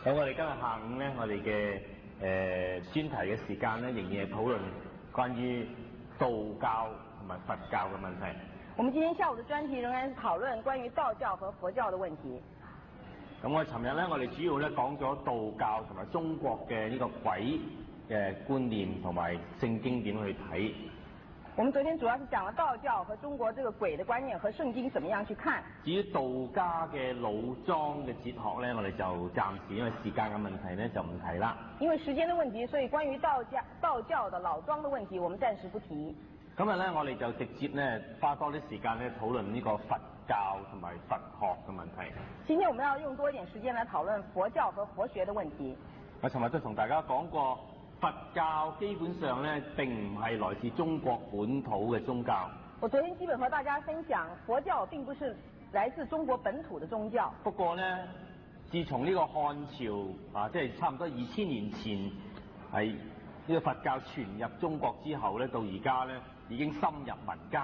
咁我哋今日下午咧，我哋嘅專題嘅時間咧，仍然係討論關於道教同埋佛教嘅問題。我們今天下午的專題仍然是討論關於道教和佛教的問題。咁我尋日咧，我哋主要咧講咗道教同埋中國嘅呢個鬼嘅觀念同埋聖經點去睇。我們昨天主要是講了道教和中國這個鬼的觀念和聖經怎麼樣去看。至於道家嘅老莊嘅哲學咧，我哋就暫時因為時間嘅問題咧就唔提啦。因為時間的問題，所以關於道教的老莊的問題，我們暫時不提。今日咧，我哋就直接咧花多啲時間咧討論呢個佛教同埋佛學嘅問題。今天我們要用多一點時間來討論佛教和佛學的問題。我尋日都同大家講過，佛教基本上咧並唔係來自中國本土嘅宗教。我昨天基本和大家分享，佛教並不是來自中國本土的宗教。不過呢，自從呢個漢朝啊，即係差唔多2000年前係呢個佛教傳入中國之後咧，到而家咧已經深入民間。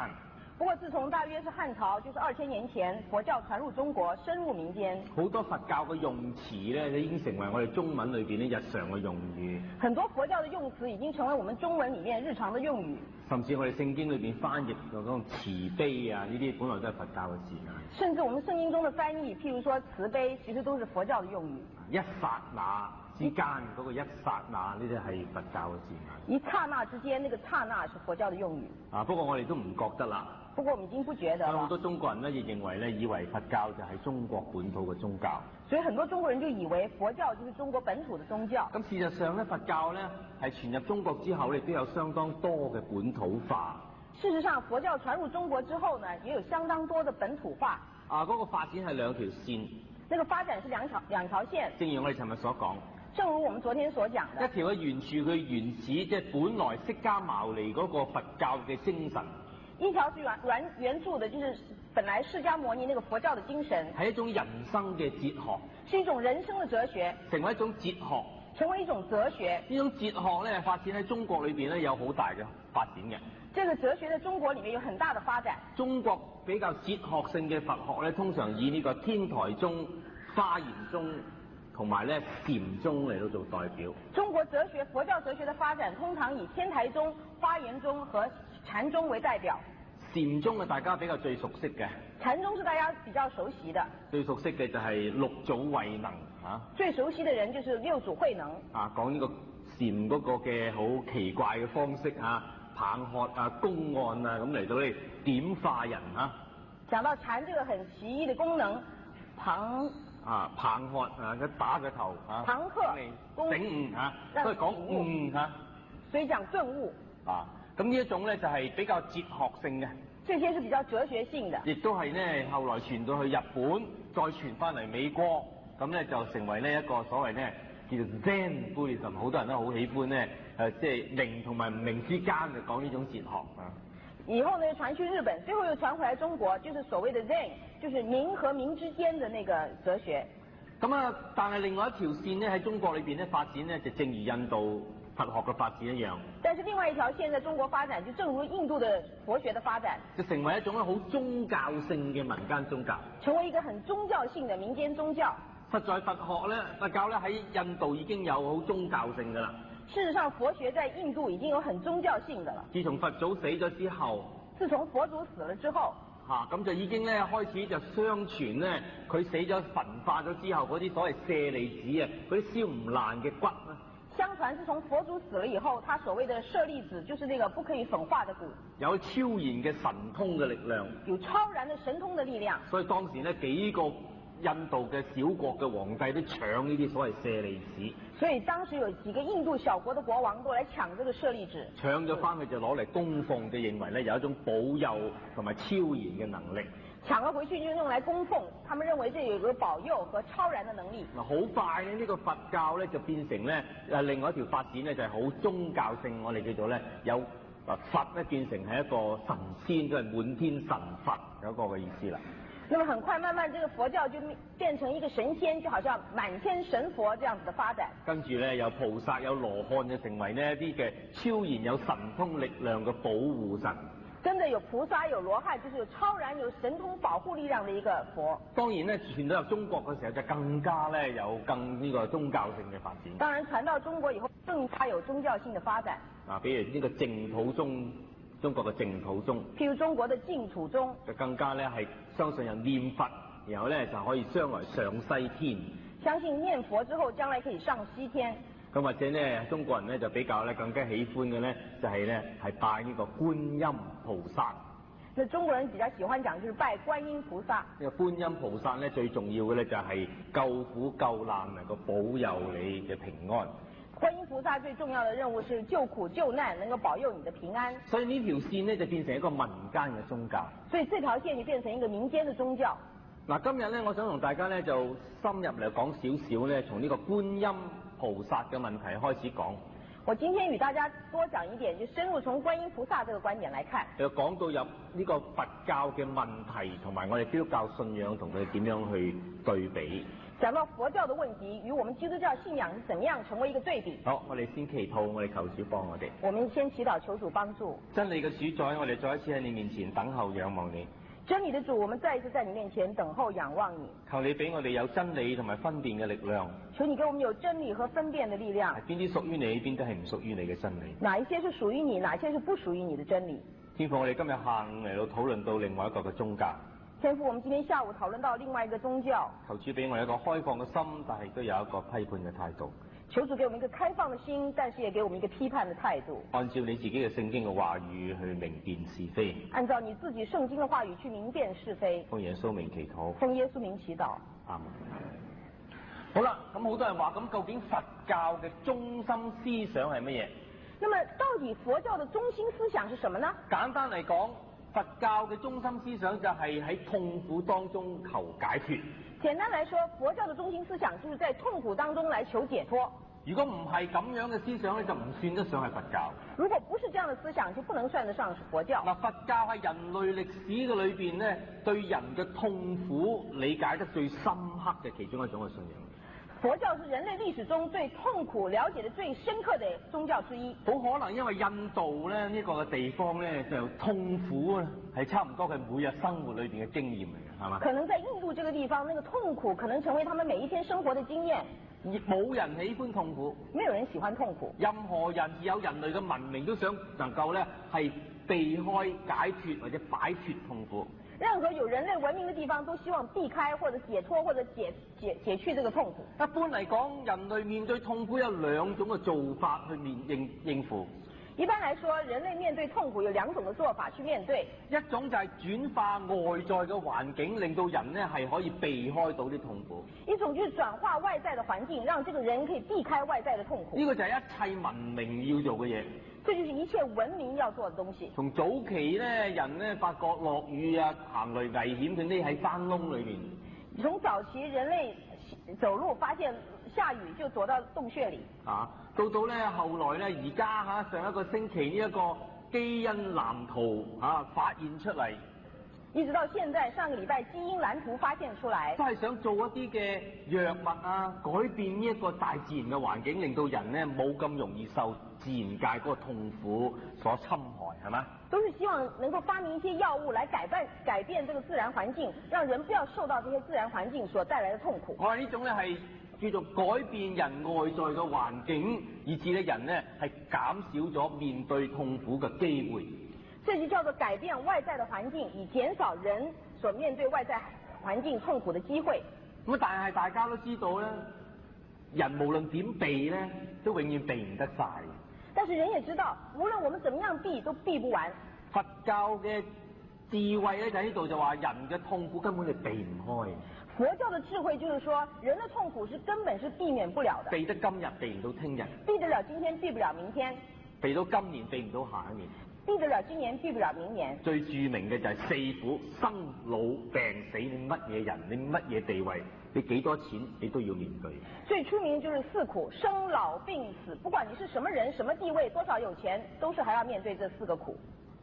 不過自從大約是漢朝，就是2000年前，佛教傳入中國，深入民間。好多佛教嘅用詞咧，已經成為我哋中文裏邊咧日常嘅用語。很多佛教的用詞已經成為我們中文裡面日常的用語。甚至我哋聖經裏邊翻譯嗰種慈悲啊，呢啲本來都係佛教嘅字眼。甚至我們聖經中的翻譯，譬如說慈悲，其實都是佛教的用語。一剎那之間嗰個一剎那，呢啲係佛教嘅字眼。一剎那之間，那個剎那是佛教的用語。啊，不過我哋都唔覺得啦。不過我們已經不覺得了。好多中國人咧亦認為咧，以為佛教就係中國本土嘅宗教。所以很多中國人就以為佛教就是中國本土的宗教。咁事實上咧，佛教咧係傳入中國之後，亦都有相當多嘅本土化。事實上，佛教傳入中國之後呢，也有相當多的本土化。啊，嗰個發展係兩條線。那個發展是兩條線。正如我哋尋日所講。正如我們昨天所講的。一條係沿住佢原始，即係本來釋迦牟尼嗰個佛教嘅精神。一條是原著的，就是本來釋迦牟尼那個佛教的精神。係一種人生嘅哲學。是一種人生的哲學。成為一種哲學。成為一種哲學。呢種哲學咧發展喺中國裏邊咧有好大嘅發展嘅。這個哲學在中國裡面有很大的發展。中國比較哲學性嘅佛學咧，通常以呢個天台宗、華嚴宗同埋咧禪宗嚟到做代表。中國哲學、佛教哲學的發展通常以天台宗、華嚴宗和禪宗為代表。禪宗係大家比較最熟悉嘅。禪宗是大家比較熟悉的。最熟悉嘅就係六祖慧能啊。最熟悉的人就是六祖慧能。啊，講呢個禪嗰個嘅好奇怪嘅方式啊，棒喝啊、公案啊，咁嚟到咧點化人啊。講到禪這個很奇異的功能，棒喝啊，佢打個頭啊，棒喝醒悟啊，都係講悟啊。所以講頓悟。啊。咁呢一種咧就係比較哲學性嘅，這些是比較哲學性嘅，亦都係呢後來傳到去日本，再傳翻嚟美國，咁咧就成為呢一個所謂呢叫做 Zen Buddhism，好多人都好喜歡呢，即係靈同埋唔靈之間就講呢種哲學啊。以後呢傳去日本，最後又傳回來中國，就是所謂的 Zen，就是冥和冥之間的那個哲學。咁啊，但係另外一條線呢喺中國裏邊呢發展呢，就正如印度佛學嘅發展一樣。但是另外一條線在中國發展，就正如印度的佛學的發展，就成為一種好宗教性嘅民間宗教，成為一個很宗教性的民間宗教。實在佛學咧，佛教咧喺印度已經有好宗教性噶啦。事實上，佛學在印度已經有很宗教性的了。自從佛祖死咗之後，自從佛祖死了之後，咁就已經咧開始就相傳咧，佢死咗焚化咗之後，嗰啲所謂舍利子啊，嗰啲燒唔爛嘅骨啊。相傳自從佛祖死了以後，他所謂的舍利子就是那個不可以粉化的骨，有超然嘅神通嘅力量，有超然的神通的力量。所以當時呢幾個印度嘅小國嘅皇帝都搶呢啲所謂舍利子。所以當時有幾個印度小國的國王都來搶這個舍利子，搶咗翻去就攞嚟供奉，就認為咧有一種保佑同埋超然嘅能力。搶了回去就用來供奉，他們認為這有一個保佑和超然的能力。好快呢，呢個佛教咧就變成咧另外一條發展咧就係好宗教性，我哋叫做咧有佛咧變成係一個神仙，都係滿天神佛有一個嘅意思啦。那麼很快慢慢這個佛教就變成一個神仙，就好像滿天神佛這樣子的發展。跟住咧有菩薩有羅漢就成為呢一啲嘅超然有神通力量嘅保護神。跟着有菩薩有羅漢，就是有超然有神通保護力量的一個佛。當然咧，傳到入中國嘅時候就更加咧有更呢個宗教性嘅發展。當然傳到中國以後，更加有宗教性嘅發展。比如呢個淨土宗，中國嘅淨土宗。譬如中國嘅淨土宗，就更加咧係相信人念佛，然後咧就可以將來上西天。相信念佛之後，將來可以上西天。咁或者咧，中國人咧就比較咧更加喜歡嘅咧，就係咧係拜呢個觀音菩薩。那中國人比較喜歡講就是拜觀音菩薩。呢個觀音菩薩咧最重要嘅咧就係救苦救難，能夠保佑你嘅平安。觀音菩薩最重要的任務是救苦救難，能夠保佑你的平安。所以呢條線咧就變成一個民間嘅宗教。所以這條線就變成一個民間嘅宗教。嗱，今日咧我想同大家咧就深入嚟講少少咧，從呢個觀音菩薩嘅問題開始講。我今天與大家多講一點，就深入從觀音菩薩這個觀點來看。就講到入呢個佛教嘅問題，同埋我哋基督教信仰同佢點樣去對比。講到佛教的問題與我們基督教信仰是怎麼樣成為一個對比。好，我哋先祈禱，我哋求主幫我哋。我們先祈禱求主幫助。真理嘅主宰，我哋再一次喺你面前等候仰望你。真理的主，我們再一次在你面前等候仰望你。求你俾我哋有真理同埋分辨嘅力量。求你給我們有真理和分辨的力量。邊啲屬於你，邊啲係唔屬於你嘅真理。哪一些是屬於你，哪一些是不屬於你的真理。天父，我哋今日下午嚟到討論到另外一個嘅宗教。天父，我們今天下午討論到另外一個宗教。求主俾我哋一個開放嘅心，但係都有一個批判嘅態度。求主給我們一個開放的心，但是也給我們一個批判的態度。按照你自己嘅聖經嘅話語去明辨是非。按照你自己聖經的話語去明辨是非。奉耶穌名祈禱。奉耶穌名祈禱。阿門。好啦，咁好多人話，咁究竟佛教嘅中心思想係乜嘢？那麼到底佛教的中心思想是什麼呢？簡單嚟講，佛教嘅中心思想就係喺痛苦當中求解脫。簡單來說，佛教的中心思想就是在痛苦當中來求解脫。如果唔係咁樣嘅思想咧，就唔算得上係佛教。如果不是這樣的思想，就不能算得上是佛教。嗱，佛教係人類歷史嘅裏邊咧，對人嘅痛苦理解得最深刻嘅其中一種嘅信仰。佛教是人類歷史中對痛苦了解得最深刻的宗教之一。好可能因為印度咧呢個嘅地方咧，就痛苦啊係差唔多佢每日生活裏邊嘅經驗嚟嘅，係嘛？可能在印度這個地方，那個痛苦可能成為他們每一天生活的經驗。冇人喜歡痛苦，沒有人喜歡痛苦。任何人有人類嘅文明都想能夠咧係避開解脫或者擺脫痛苦。任何有人類文明的地方都希望避開或者解脫或者解去這個痛苦。一般嚟講，人類面對痛苦有兩種嘅做法去應付。一般來說，人類面對痛苦有兩種嘅做法去面對。一種就係轉化外在嘅環境，令到人呢係可以避開到啲痛苦。一種就是轉化外在的環境，讓這個人可以避開外在的痛苦。呢個就係一切文明要做嘅嘢。這就是一切文明要做的東西。從早期咧，人咧發覺落雨啊、行雷危險，佢匿喺山窿裏邊。從早期人類走路發現下雨就躲到洞穴裏。到咧後來咧，而家上一個星期呢一個基因藍圖發現出嚟。一直到現在，上個禮拜基因藍圖發現出來，都係想做一啲嘅藥物啊，改變呢一個大自然嘅環境，令到人呢冇咁容易受自然界嗰個痛苦所侵害，係嘛？都是希望能夠發明一些藥物來改變這個自然環境，讓人不要受到這些自然環境所帶來的痛苦。我話呢種咧係叫做改變人外在嘅環境，以致咧人呢係減少咗面對痛苦嘅機會。這就叫做改變外在的環境，以減少人所面對外在環境痛苦的機會。咁但係大家都知道咧，人無論點避咧，都永遠避唔得晒。但是人也知道，無論我們怎麼樣避，都避不完。佛教嘅智慧咧就喺呢度就話，人嘅痛苦根本就避唔開。佛教的智慧就是說，人的痛苦是根本是避免不了的。避得今日，避唔到聽日；避得了今天，避不了明天；避到今年，避唔到下一年；避得了今年，避不了明年。最著名嘅就係四苦：生老病死。你乜嘢人，你乜嘢地位，你幾多錢，你都要面對。最出名就是四苦：生老病死。不管你是什麼人、什麼地位、多少有錢，都是還要面對這四個苦。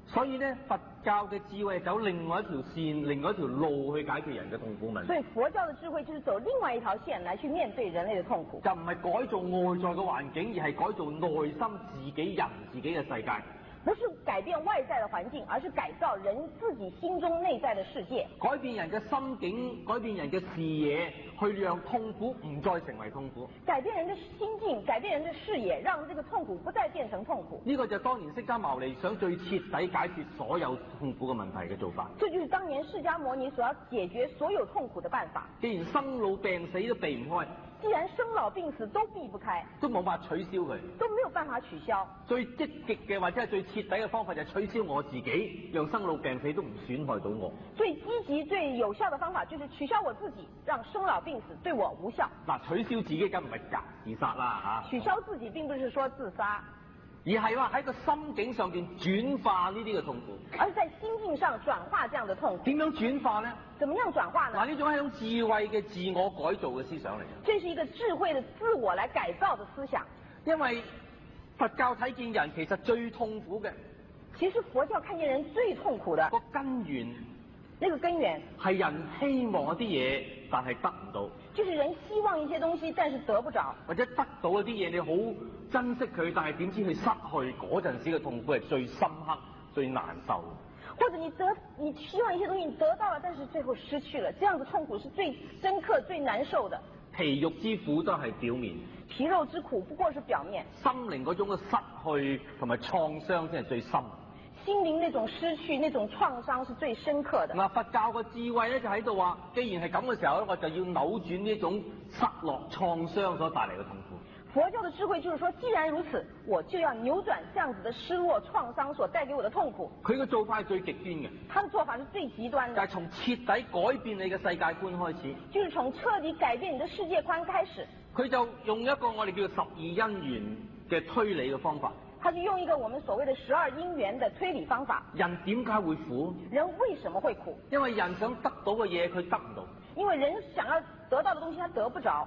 所以呢，佛教嘅智慧走另外一條線，另外一條路去解決人嘅痛苦問題。所以佛教的智慧就是走另外一條線來去面對人類的痛苦。就唔係改造外在嘅環境，而係改造內心自己人自己嘅世界。不是改變外在的環境，而是改造人自己心中內在的世界。改變人嘅心境，改變人嘅視野，去讓痛苦唔再成為痛苦。改變人的心境，改變人的視野，讓這個痛苦不再變成痛苦。呢個就係當年釋迦牟尼想最徹底解決所有痛苦嘅問題嘅做法。這就是當年釋迦牟尼所要解決所有痛苦的辦法。既然生老病死都避唔開，既然生老病死都避不開，都冇法取消佢，都沒有辦法取消。最積極嘅或者係最徹底嘅方法就係取消我自己，讓生老病死都唔損害到我。最積極、最有效的方法就是取消我自己，讓生老病死對我無效。嗱，取消自己梗唔係自殺啦嚇。取消自己並不是說自殺，而係話喺個心境上邊轉化呢啲嘅痛苦。而是在心境上轉化這樣的痛苦。點樣轉化呢？怎麼樣轉化呢？嗱，呢種係一種智慧嘅自我改造嘅思想嚟嘅。這是一個智慧的自我來改造的思想。因為佛教睇見人其實最痛苦嘅，其實佛教看見人最痛苦的個根源，那個根源係人希望一啲嘢，但係得唔到。就是人希望一些東西，但是得不着。或者得到一啲嘢，你好珍惜佢，但係點知佢失去嗰陣時嘅痛苦係最深刻、最難受。或者你希望一些東西你得到了，但是最後失去了，這樣的痛苦是最深刻、最難受的。皮肉之苦都係表面，皮肉之苦不過是表面。心靈嗰種嘅失去同埋創傷先係最深。心靈那種失去、那種創傷是最深刻的。嗱，佛教嘅智慧咧就喺度話，既然係咁嘅時候咧，我就要扭轉呢種失落、創傷所帶嚟嘅痛苦。佛教的智慧就是說，既然如此，我就要扭轉這樣子的失落、創傷所帶給我的痛苦。佢嘅做法係最極端嘅，他的做法是最極端的，就係從徹底改變你嘅世界觀開始。就是從徹底改變你的世界觀開始。佢就用一個我哋叫做12因緣嘅推理嘅方法。他是用一個我們所謂的12因緣的推理方法。人點解會苦？人為什麼會苦？因為人想得到嘅嘢佢得唔到。因為人想要得到的東西他得不着。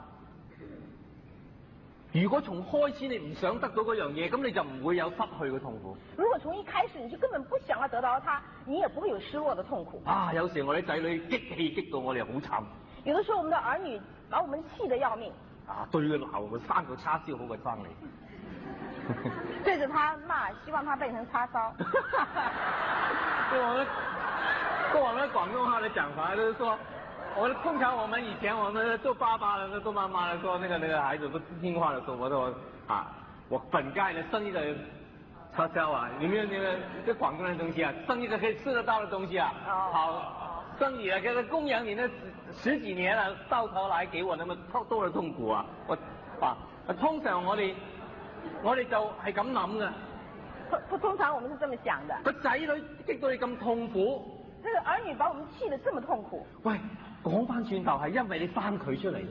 如果從開始你唔想得到嗰樣嘢，咁你就唔會有失去嘅痛苦。如果從一開始你就根本不想要得到它，你也不會有失落的痛苦。啊，有時我啲仔女激氣激到我哋好慘。有的時候我們的兒女把我們氣得要命。啊，對佢鬧，佢生個叉燒好過生你。對着他罵，希望他變成叉燒。跟我們廣東話的講法就是說，通常我們以前我們做爸爸的、做媽媽的說，那個孩子不聽話的時候，我本該呢生一個叉燒啊，有沒有那個廣東人的東西啊？生一個可以吃得到的東西啊，好，生你啊，給他供養你那10幾年了，到頭來給我那麼多的痛苦啊！通常我哋就係咁諗嘅。通常我們是這麼想的。個仔女激到你咁痛苦，這個兒女把我們氣得這麼痛苦。喂，講翻轉頭係因為你生佢出嚟。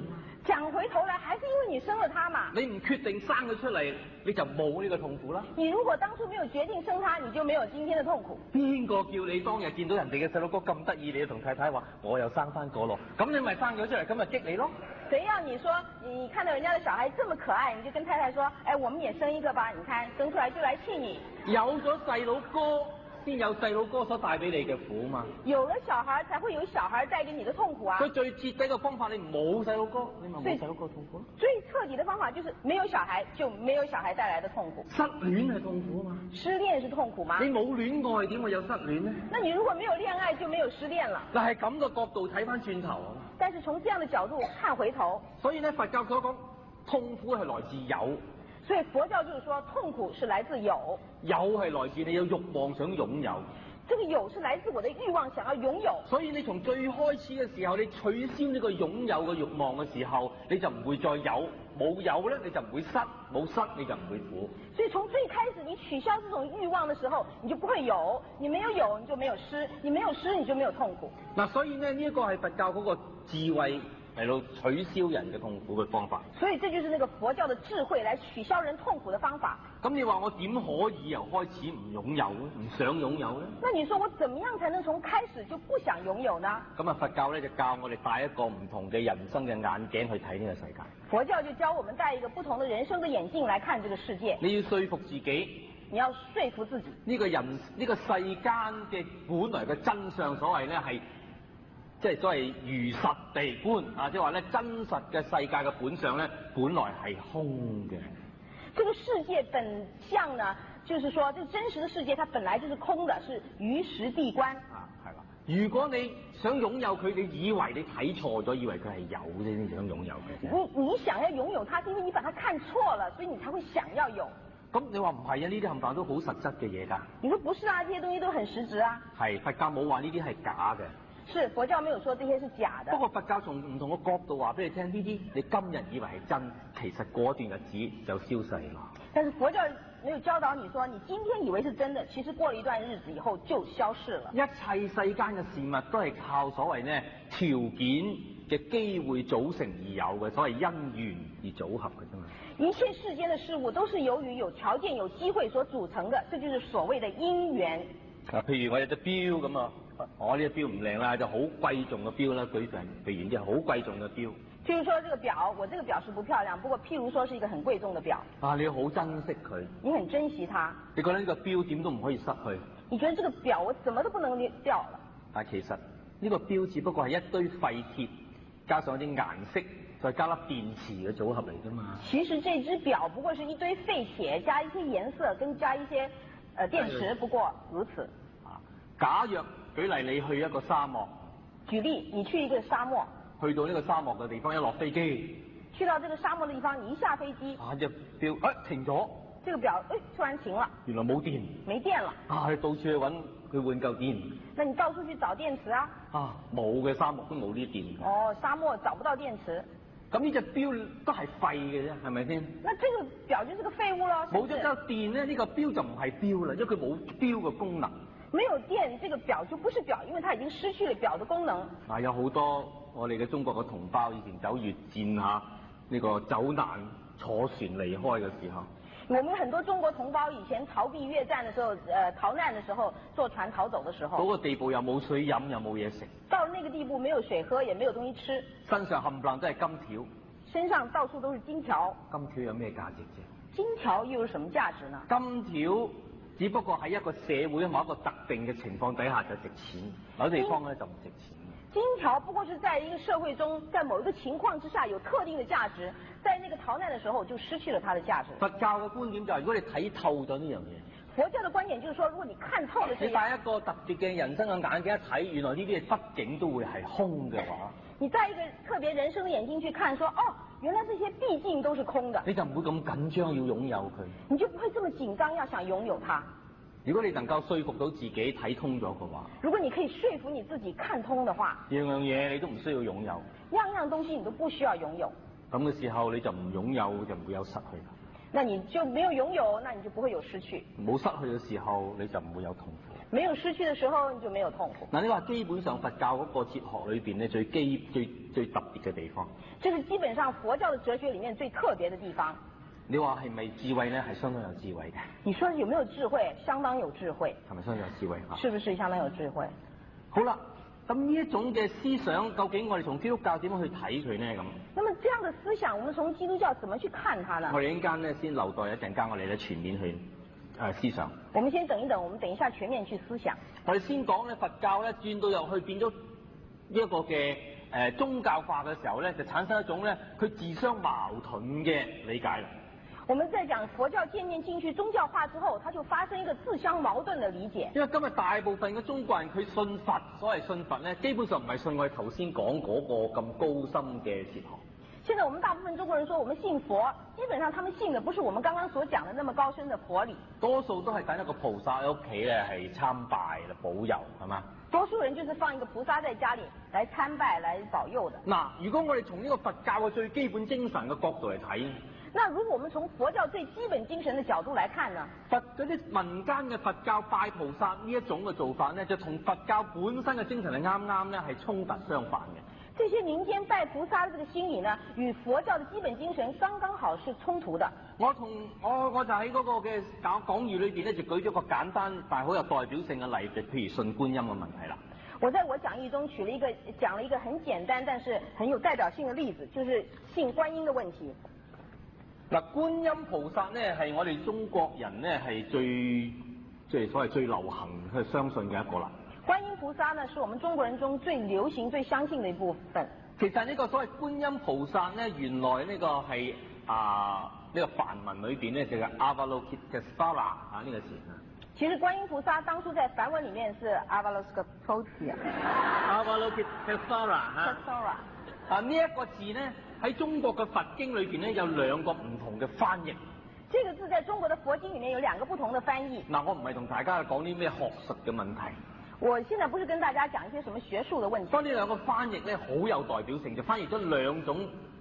講回頭來，還是因為你生了他嘛。你唔決定生佢出嚟，你就冇呢個痛苦啦。你如果當初沒有決定生他，你就沒有今天的痛苦。邊個叫你當日見到人哋嘅細路哥咁得意，你同太太話我又生翻個咯？咁你咪生咗出嚟，咁咪激你咯？誰要你說你看到人家的小孩這麼可愛，你就跟太太說，哎，我們也生一個吧？你看生出來就來氣你。有咗細佬哥，先有細佬哥所帶俾你嘅苦嘛。有了小孩，才會有小孩帶給你的痛苦啊。佢最徹底嘅方法，你冇細佬哥，你咪冇細佬哥痛苦咯。最徹底的方法就是沒有小孩，就沒有小孩帶來的痛苦。失戀係痛苦啊嘛。失戀是痛苦嗎？你冇戀愛點會有失戀呢？那你如果沒有戀愛，就沒有失戀了。但係咁嘅角度睇翻轉頭啊。但是從這樣的角度看回頭，所以呢，佛教所講痛苦係來自有。所以佛教就是說痛苦是來自有。有係來自你有慾望想擁有。這個有是來自我的慾望想要擁有。所以你從最開始嘅時候，你取消呢個擁有嘅慾望嘅時候，你就唔會再有。冇有咧，你就唔會失；冇失，你就唔會苦。所以從最開始你取消這種慾望的時候，你就不會有；你沒有有，你就沒有失；你沒有失，你就沒有痛苦。嗱，所以呢，呢一個係佛教嗰個智慧嚟到取消人嘅痛苦嘅方法。所以這就是那個佛教的智慧來取消人痛苦的方法。咁你話我點可以由開始唔擁有咧？唔想擁有咧？那你說我怎麼樣才能從開始就不想擁有呢？咁啊，佛教咧就教我哋戴一個唔同嘅人生嘅眼鏡去睇呢個世界。佛教就教我們戴一個不同的人生的眼鏡來看這個世界。你要說服自己。你要說服自己。呢個人呢個世間嘅本來嘅真相，所謂咧係即係所謂如實地觀啊，即係話咧真實嘅世界嘅本相咧，本來係空嘅。這個世界本相呢，就是說，這個真實的世界它本來就是空的，是魚實地觀。啊，係啦。如果你想擁有佢，你以為你睇錯咗，以為佢係有啫，先想擁有佢。你想要擁有它，是因為你把它看錯了，所以你才會想要有。咁你話唔係啊？呢啲冚唪唥都好實質嘅嘢㗎。你說不是啊？這些東西都很實質啊。係，佛教冇話呢啲係假嘅。是，佛教沒有說這些是假的。不過佛教從唔同嘅角度話俾你聽，呢啲你今日以為係真，其實過一段日子就消逝啦。但是佛教沒有教導你說，你今天以為是真的，其實過了一段日子以後就消逝了。一切世間嘅事物都係靠所謂呢條件嘅機會組成而有嘅，所謂因緣而組合嘅啫嘛。一切世間的事物都是由於有條件、有機會所組成的，這就是所謂的因緣。啊，譬如我有隻錶咁啊，我呢隻錶唔靚啦，就好貴重嘅錶啦，舉例譬如啲好貴重嘅錶。譬如說這個錶，我這個錶是不漂亮，不過譬如說是一個很貴重的錶。啊，你要好珍惜佢。你很珍惜它。你覺得呢個錶點都唔可以失去。你覺得這個錶我怎麼都不能掉了。但其實呢個錶只不過係一堆廢鐵加上一啲顏色，再加粒電池嘅組合嚟啫嘛。其實這隻錶不過是一堆廢鐵加一些顏色，跟加一些電池，不過如此。啊，假若舉例你去一個沙漠。舉例，你去一個沙漠。去到呢個沙漠嘅地方，一落飛機。去到這個沙漠的地方，你一下飛機。啊，隻錶停咗。這個錶突然停了。原來冇電。沒電了。啊，你到處去揾佢換嚿電。那你到處去找電池啊？啊，冇嘅，沙漠都冇呢啲電。哦，沙漠找不到電池。咁呢隻錶都係廢嘅啫，係咪先？那這個錶就是個廢物咯。冇咗嚿電咧，呢個錶就唔係錶啦，因為佢冇錶嘅功能。沒有電，這個錶就不是錶，因為它已經失去了錶的功能。啊，有好多我哋嘅中國嘅同胞以前走越戰嚇，呢個走難坐船離開嘅時候。我們很多中國同胞以前逃避越戰的時候，逃難的時候，坐船逃走的時候。嗰個地步又冇水飲，又冇嘢食。到了那個地步，沒有水喝，也沒有東西吃。身上冚唪唥都係金條。身上到處都是金條。金條有咩價值啫？金條又有什麼價值呢？金條只不過喺一個社會某一個特定嘅情況底下就值錢，某地方咧就唔值錢。金條不過是在一個社會中，在某一個情況之下有特定的價值，在那個逃難的時候就失去了它的價值。佛教嘅觀點就係，如果你睇透咗呢樣嘢。佛教的觀點就是說，如果你看透了這樣，你戴一個特別嘅人生嘅眼鏡一睇，原來呢啲嘢畢竟都會係空嘅話，你戴一個特別人生嘅眼鏡去看，說哦，原來這些畢竟都是空的，你就唔會咁緊張要擁有佢，你就不會這麼緊張要想擁有它。如果你能夠說服到自己睇通咗嘅話，如果你可以說服你自己看通的話，樣樣嘢你都唔需要擁有，樣樣東西你都不需要擁有。咁嘅時候你就唔擁有就唔會有失去啦。那你就沒有擁有，那你就不會有失去。冇失去嘅時候你就唔會有痛苦。沒有失去的時候你就沒有痛苦。嗱，你話基本上佛教嗰個哲學裏邊咧最特別嘅地方，這是基本上佛教的哲學裡面最特別的地方。你話係咪智慧咧？係相當有智慧嘅。你說有沒有智慧？相當有智慧。係咪相當有智慧啊？是不是相當有智慧？好啦，咁呢一種嘅思想，究竟我哋從基督教點樣去睇佢呢？咁，那麼這樣的思想，我們從基督教怎麼去看它呢？我哋一陣間咧先留待一陣間，我哋咧全面去思想。我們先等一等，我們等一下全面去思想。我哋先講咧佛教咧轉到入去變咗呢一個嘅宗教化嘅時候咧，就產生一種咧佢自相矛盾嘅理解啦。我們在講佛教漸漸進去宗教化之後，它就發生一個自相矛盾的理解。因為今日大部分嘅中國人佢信佛，所謂信佛咧，基本上唔係信我哋頭先講嗰個咁高深嘅哲學。現在我們大部分中國人說我們信佛，基本上他們信的不是我們剛剛所講的那麼高深的佛理。多數都係等一個菩薩喺屋企咧係參拜保佑，係嘛？多數人就是放一個菩薩在家裏來參拜來保佑的。嗱，如果我哋從呢個佛教嘅最基本精神嘅角度嚟睇，那如果我們從佛教最基本精神的角度來看呢？佛嗰啲民間嘅佛教拜菩薩呢一種嘅做法呢，就同佛教本身嘅精神係啱啱咧係衝突相反嘅。這些民間拜菩薩的這個心理呢，與佛教的基本精神剛剛好是衝突的。我就喺嗰個嘅講義裏邊咧，就舉咗個簡單但係好有代表性嘅例子，譬如信觀音嘅問題啦。我在我講義中講了一個很簡單但是很有代表性的例子，就是信觀音的問題。嗱，觀音菩薩呢係我哋中國人呢係即係所謂最流行去相信嘅一個啦。觀音菩薩呢是我們中國人中最流行、最相信的一部分。其實呢個所謂觀音菩薩呢，原來呢個係呢個梵文裏邊咧就係 Avalokitesvara 啊呢個詞啊。其實觀音菩薩當初在梵文裡面是 Avalokitesvara。Avalokitesvara 嚇。啊呢一個字咧喺中國嘅佛經裏邊咧有兩個唔同嘅翻譯。這個字在中國的佛經裡面有兩個不同的翻譯。嗱，我唔係同大家講啲咩學術嘅問題。我現在不是跟大家講一些什麼學術的問題。當呢兩個翻譯咧好有代表性，就翻譯咗兩種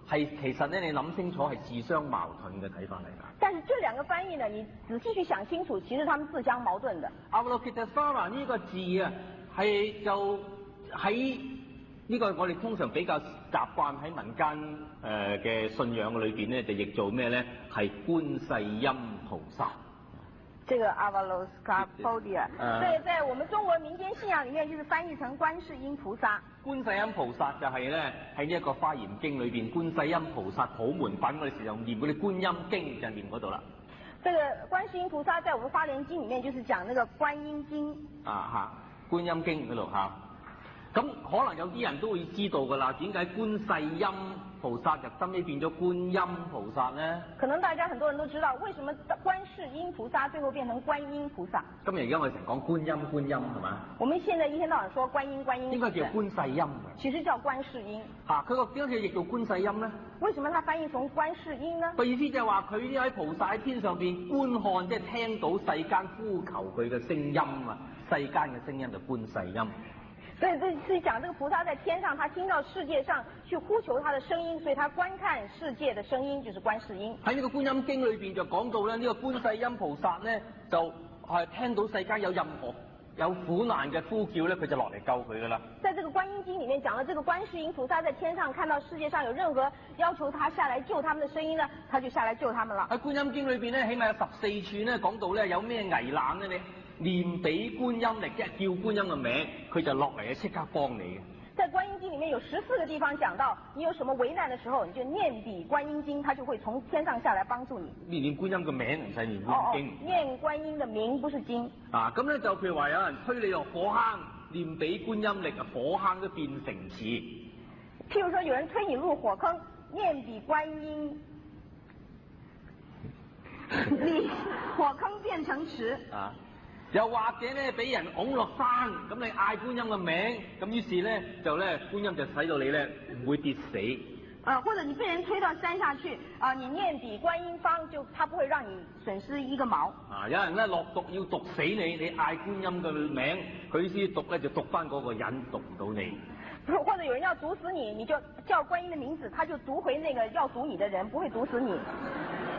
係其實咧你諗清楚係自相矛盾嘅睇法嚟㗎。但是這兩個翻譯呢，你仔細去想清楚，其實他們自相矛盾的。Avalokitesvara 呢個字啊，係就喺呢個我哋通常比較習慣喺民間嘅信仰裏邊咧，就譯做咩咧？係觀世音菩薩。這個 Avalokitesvara，在我們中國民間信仰裡面，就是翻譯成觀世音菩薩。觀世音菩薩就係咧喺呢一個《華嚴經》裏邊，觀世音菩薩普門品，我哋時常念嗰啲觀音經就念嗰度啦。這個觀世音菩薩在我們《華嚴經》裡面就是講那個觀音經。啊嚇，觀音經嗰度嚇。咁可能有啲人都會知道㗎啦，點解觀世音菩薩就後尾變咗觀音菩薩呢？可能大家很多人都知道，為什麼觀世音菩薩最後變成觀音菩薩？今日而家我哋成講觀音係嘛？我們現在一天到晚說觀音。應該叫觀世音。其實叫觀世音。佢個點解譯做觀世音呢？為什麼它翻譯成觀世音呢？個意思就係話佢呢位菩薩喺天上邊觀看，即係聽到世間呼求佢嘅聲音啊！世間嘅聲音就觀世音。所以這是講這個菩薩在天上，他聽到世界上去呼求他的聲音，所以他觀看世界的聲音就是觀世音。喺呢個觀音經裏邊就講到咧，呢個觀世音菩薩咧就係聽到世間有任何有苦難嘅呼叫咧，佢就落嚟救佢噶啦。在這個觀音經裡面講了，這個觀世音菩薩在天上看到世界上有任何要求他下來救他們的聲音呢，他就下來救他們了。喺觀音經裏邊咧，起碼有14處咧講到咧有咩危難咧，你念彼觀音力，即係叫觀音嘅名，佢就落嚟即刻幫你嘅。在觀音經裡面有14個地方講到，你有什麼為難的時候，你就念彼觀音經，它就會從天上下來幫助你。念觀音嘅名唔使念觀音經。念觀音的名不是經。咁咧就譬如話有人推你落火坑，念彼觀音力，火坑都變成池。譬如說有人推你入火坑，念彼觀音，你火坑變成池。又或者咧俾人拱落山，咁你嗌觀音嘅名，咁於是咧就咧觀音就使到你咧唔會跌死。或者你被人推到山下去，你念彼觀音方，就它不會讓你損失一個毛。有人咧落毒要毒死你，你嗌觀音嘅名，佢先毒咧就毒翻嗰個人，毒唔到你。或者有人要毒死你，你就叫觀音的名字，他就毒回那個要毒你的人，不會毒死你。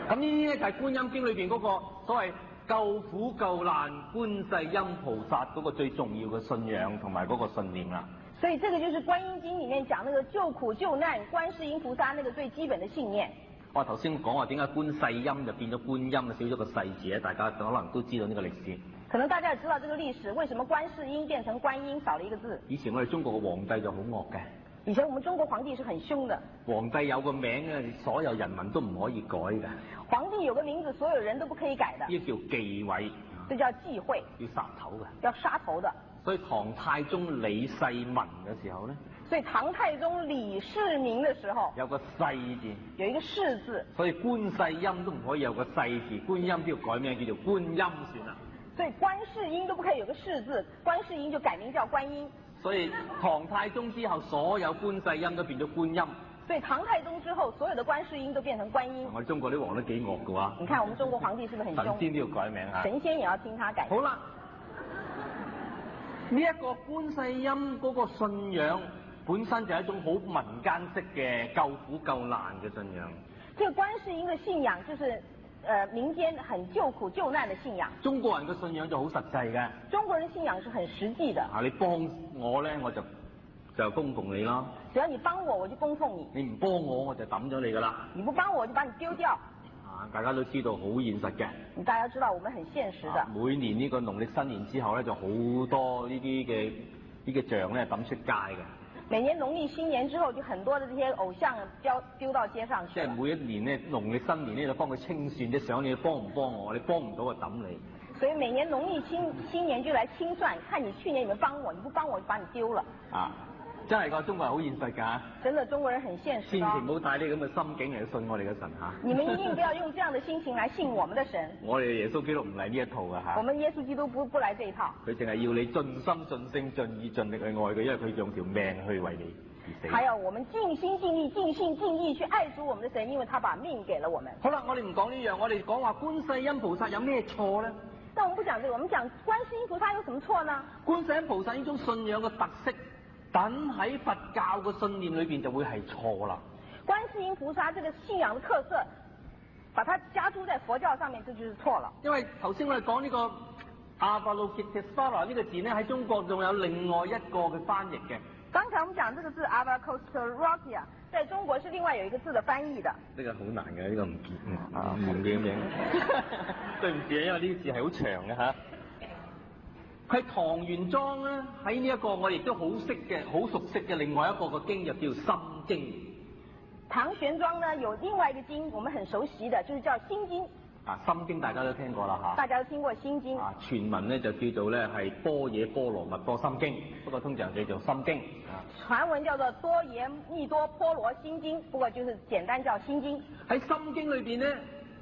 咁呢啲咧就係觀音經裏邊嗰個所謂救苦救難觀世音菩薩嗰個最重要嘅信仰同埋嗰個信念啦。所以這個就是觀音經裡面講那個救苦救難觀世音菩薩那個最基本的信念。我頭先講話點解觀世音就變咗觀音，少咗個世字咧？大家可能都知道呢個歷史。可能大家也知道這個歷史，為什麼觀世音變成觀音少了一個字？以前我哋中國嘅皇帝就好惡嘅。以前我們中國皇帝是很兇的。皇帝有個名咧，所有人民都唔可以改嘅。皇帝有個名字，所有人都不可以改的。呢叫忌諱。這叫忌諱。要殺頭嘅。要殺頭的。所以唐太宗李世民嘅時候咧。所以唐太宗李世民嘅時候。有個世字。有一個世字。所以觀世音都唔可以有個世字，觀音都要改名叫做觀音算啦。所以觀世音都不可以有個世字，觀世音就改名叫觀音。所以唐太宗之後，所有觀世音都變咗觀音。所以唐太宗之後，所有的觀世音都變成觀音。我哋中國啲王都幾惡㗎喎。你看我們中國皇帝是不是很兇？神仙都要改名啊。神仙也要聽他改名。好啦，呢一個觀世音嗰個信仰本身就係一種好民間式嘅救苦救難嘅信仰。這個觀世音嘅信仰就是。民間很救苦救難的信仰。中國人嘅信仰就好實際嘅。中國人信仰是很實際的。你幫我咧，我就供奉你咯。只要你幫我，我就供奉你。你唔幫我，我就抌咗你噶啦。你不幫我，我就把你丟掉。大家都知道好現實嘅。大家知道我們很現實的。每年呢個農曆新年之後咧，就好多呢啲嘅像咧抌出街嘅。每年農曆新年之後，就很多的這些偶像丟到街上去。即係每一年咧，農曆新年咧就幫佢清算，即係想你幫唔幫我，你幫唔到就抌你。所以每年農曆新年就來清算，看你去年有沒有幫我，你不幫我就把你丟了。真係㗎，中國人好現實㗎，真的中國人很現實千祈哦。唔好帶呢咁嘅心境嚟信我哋嘅神嚇。你們一定不要用這樣的心情來信我們的神。我哋耶穌基督唔嚟呢一套㗎嚇。我們耶穌基督不來這一套。佢淨係要你盡心盡性盡意盡力去愛佢，因為佢用條命去為你而死。還有我們盡心盡力、盡心盡意去愛主我們的神，因為他把命給了我們。好啦，我哋唔講呢樣，我哋講話觀世音菩薩有咩錯咧？但我們不講這個，我們講觀世音菩薩有什麼錯呢？觀世音菩薩呢種信仰嘅特色，等喺佛教嘅信念裏邊就會係錯啦。觀世音菩薩這個信仰的特色，把它加諸在佛教上面，這就是錯了。因為頭先我哋講呢個阿巴魯吉特沙拉呢個字咧，喺中國仲有另外一個嘅翻譯嘅。剛才我們講這個字 Avacostratia， 在中國是另外有一個字的翻譯的。呢個好難嘅，呢個唔記嘅名。對唔住啊，因為呢個字係好長嘅嚇。喺唐玄奘咧，喺呢一個我哋亦都好識嘅、好熟悉嘅另外一個嘅經就叫《心經》。唐玄奘呢有另外一個經，我們很熟悉的，就是叫《心經》。啊，《心經》大家都聽過啦嚇。大家都聽過《心經》。啊，全文咧就叫做咧係《般若波羅蜜多心經》，不過通常叫做《心經》。傳文叫做《多耶密多波羅心經》，不過就是簡單叫《心經》。喺《心經》裏邊咧，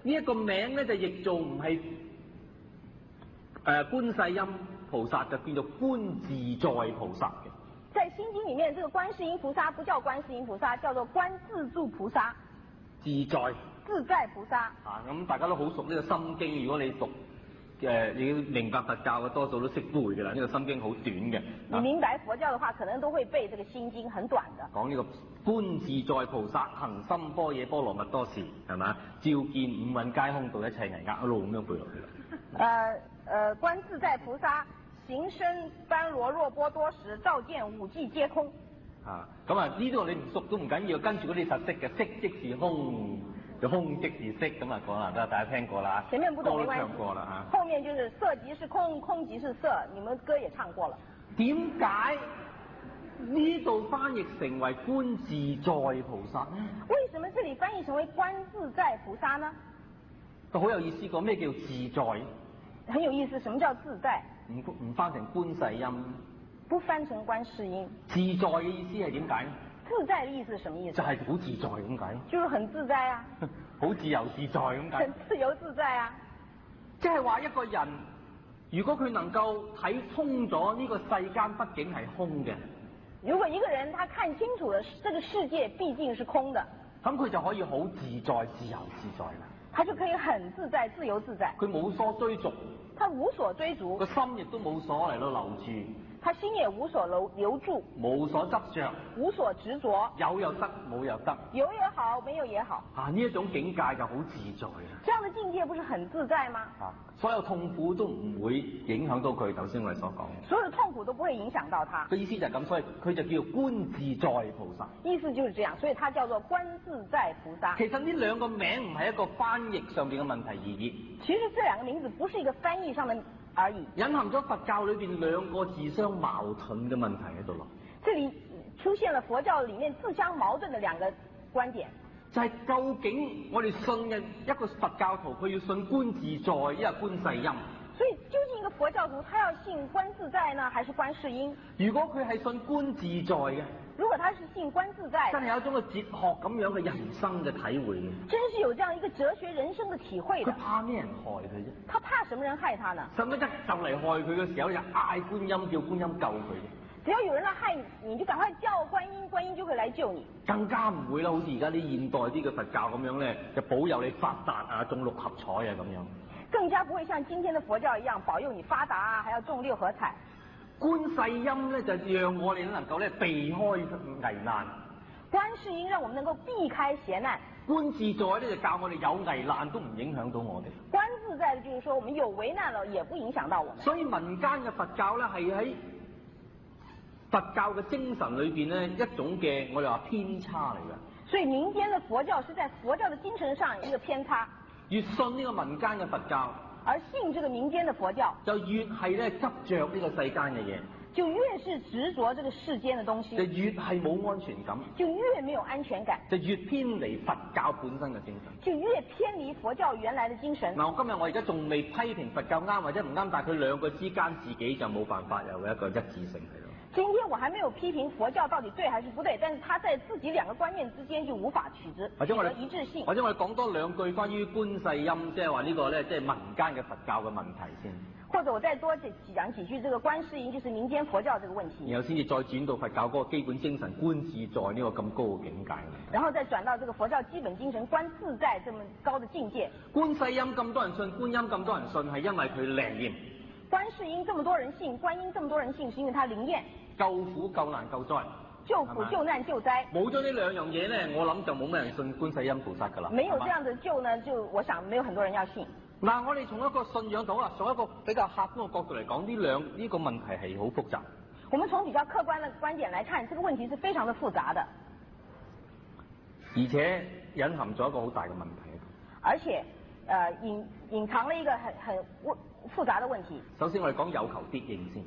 呢一個名咧就譯做唔係觀世音菩薩，就叫做觀自在菩薩嘅。在《心經》裡面，這個觀世音菩薩不叫觀世音菩薩，叫做觀自助菩薩。自在。自在菩薩。啊，咁大家都好熟呢個《心經》，如果你讀你要明白佛教嘅，多數都識背㗎啦。呢個《心經》好短嘅。你明白佛教嘅話，可能都會背這個《心經》，很短的。講呢個觀自在菩薩行深般若波羅蜜多時，係嘛？照見五蘊皆空，度一切危厄，一路咁樣背落去啦。觀自在菩薩行深般若若波多時，照見五際皆空。啊，咁啊呢度你唔熟都唔緊要，跟住嗰啲實識嘅，識即是空。就空即是色咁啊講啦，都大家聽過啦。前面不懂沒關係。唱過啦嚇。後面就是色即是空，空即是色，你們歌也唱過了。點解呢度翻譯成為觀自在菩薩呢？為什麼這裡翻譯成為觀自在菩薩呢？都好有意思，講咩叫自在？很有意思，什麼叫自在？唔翻成觀世音。不翻成觀世音。自在嘅意思係點解？自在的意思是什麼意思？就係好自在咁解咯。就是很自在啊。好自由自在咁解。很自由自在啊。即係話一個人，如果佢能夠睇通咗呢個世間畢竟係空嘅。如果一個人他看清楚了這個世界畢竟是空的，咁佢就可以好自在、自由自在啦。他就可以很自在、自由自在。佢冇所追逐。他無所追逐。個心亦都冇所嚟到留住。他心也無所留住，無所執着，無所執着，有又得，冇又得，有也好，沒有也好。啊，呢一種境界就好自在啦。這樣的境界不是很自在嗎？啊，所有痛苦都唔會影響到佢。頭先我哋所講，所有的痛苦都不會影響到他。個意思就係咁，所以佢就叫做觀自在菩薩。意思就是這樣，所以它叫做觀自在菩薩。其實呢兩個名唔係一個翻譯上邊嘅問題而已。其實這兩個名字不是一個翻譯上的而已，隱含咗佛教裏邊兩個自相矛盾嘅問題喺度咯。這裡出現了佛教裡面自相矛盾的兩個觀點，就係究竟我哋信嘅一個佛教徒，佢要信觀自在，一係觀世音。所以究竟一個佛教徒，他要信觀自在呢，還是觀世音？如果佢係信觀自在嘅，如果他是信觀自在，真係有一種嘅哲學咁樣嘅人生嘅體會嘅。真是有這樣一個哲學人生嘅體會的。佢怕咩人害佢啫？他怕什麼人害他呢？使乜一就嚟害佢嘅時候就嗌觀音，叫觀音救佢啫？只要有人來害你，你就趕快叫觀音，觀音就會來救你。更加唔會啦，好似而家啲現代啲嘅佛教咁樣咧，就保佑你發達啊，中六合彩啊咁樣。更加不會像今天的佛教一樣保佑你發達啊，還要中六合彩。觀世音咧就讓我哋能夠咧避開危難。觀世音讓我們能夠避開邪難。觀自在咧就教我哋有危難都唔影響到我哋。觀自在的就是說我們有危難了也不影響到我們。所以民間嘅佛教咧係喺佛教嘅精神裏邊咧一種嘅我哋話偏差嚟嘅。所以民間的佛教是在佛教的精神上一個偏差。越信呢個民間嘅佛教，而信這個民間的佛教，就越係咧執着呢個世間嘅嘢，就越是執着這個世間的東西，就越係冇安全感，就越沒有安全感，就越偏離佛教本身嘅精神，就越偏離佛教原來的精神。嗱，今日我而家仲未批評佛教啱或者唔啱，但係佢兩個之間自己就冇辦法有一個一致性喺度。今天我還沒有批評佛教到底對還是不對，但是他在自己兩個觀念之間就無法取得一致性。或者我哋講多兩句關於觀世音，即係話呢個咧，即係民間嘅佛教嘅問題先。或者我再多講幾句這個觀世音，就是民間佛教這個問題。然後先至再轉到佛教嗰個基本精神觀自在呢個咁高嘅境界。然後再轉到這個佛教基本精神觀自在這麼高的境界。觀世音咁多人信，觀音咁多人信，係因為佢靈驗。觀世音這麼多人信，觀音這麼多人信，是因為它靈驗。救苦救難救災。救苦救難救災。冇咗呢兩樣嘢咧，我諗就冇咩人信觀世音菩薩㗎啦。沒有這樣的救呢，就我想沒有很多人要信。嗱，我哋從一個信仰度啦，從一個比較客觀嘅角度嚟講，呢個問題係好複雜。我們從比較客觀的觀點來看，這個問題是非常的複雜的，而且隱含咗一個好大嘅問題。而且，隱藏了一個很複雜的問題。首先我哋講有求必應先。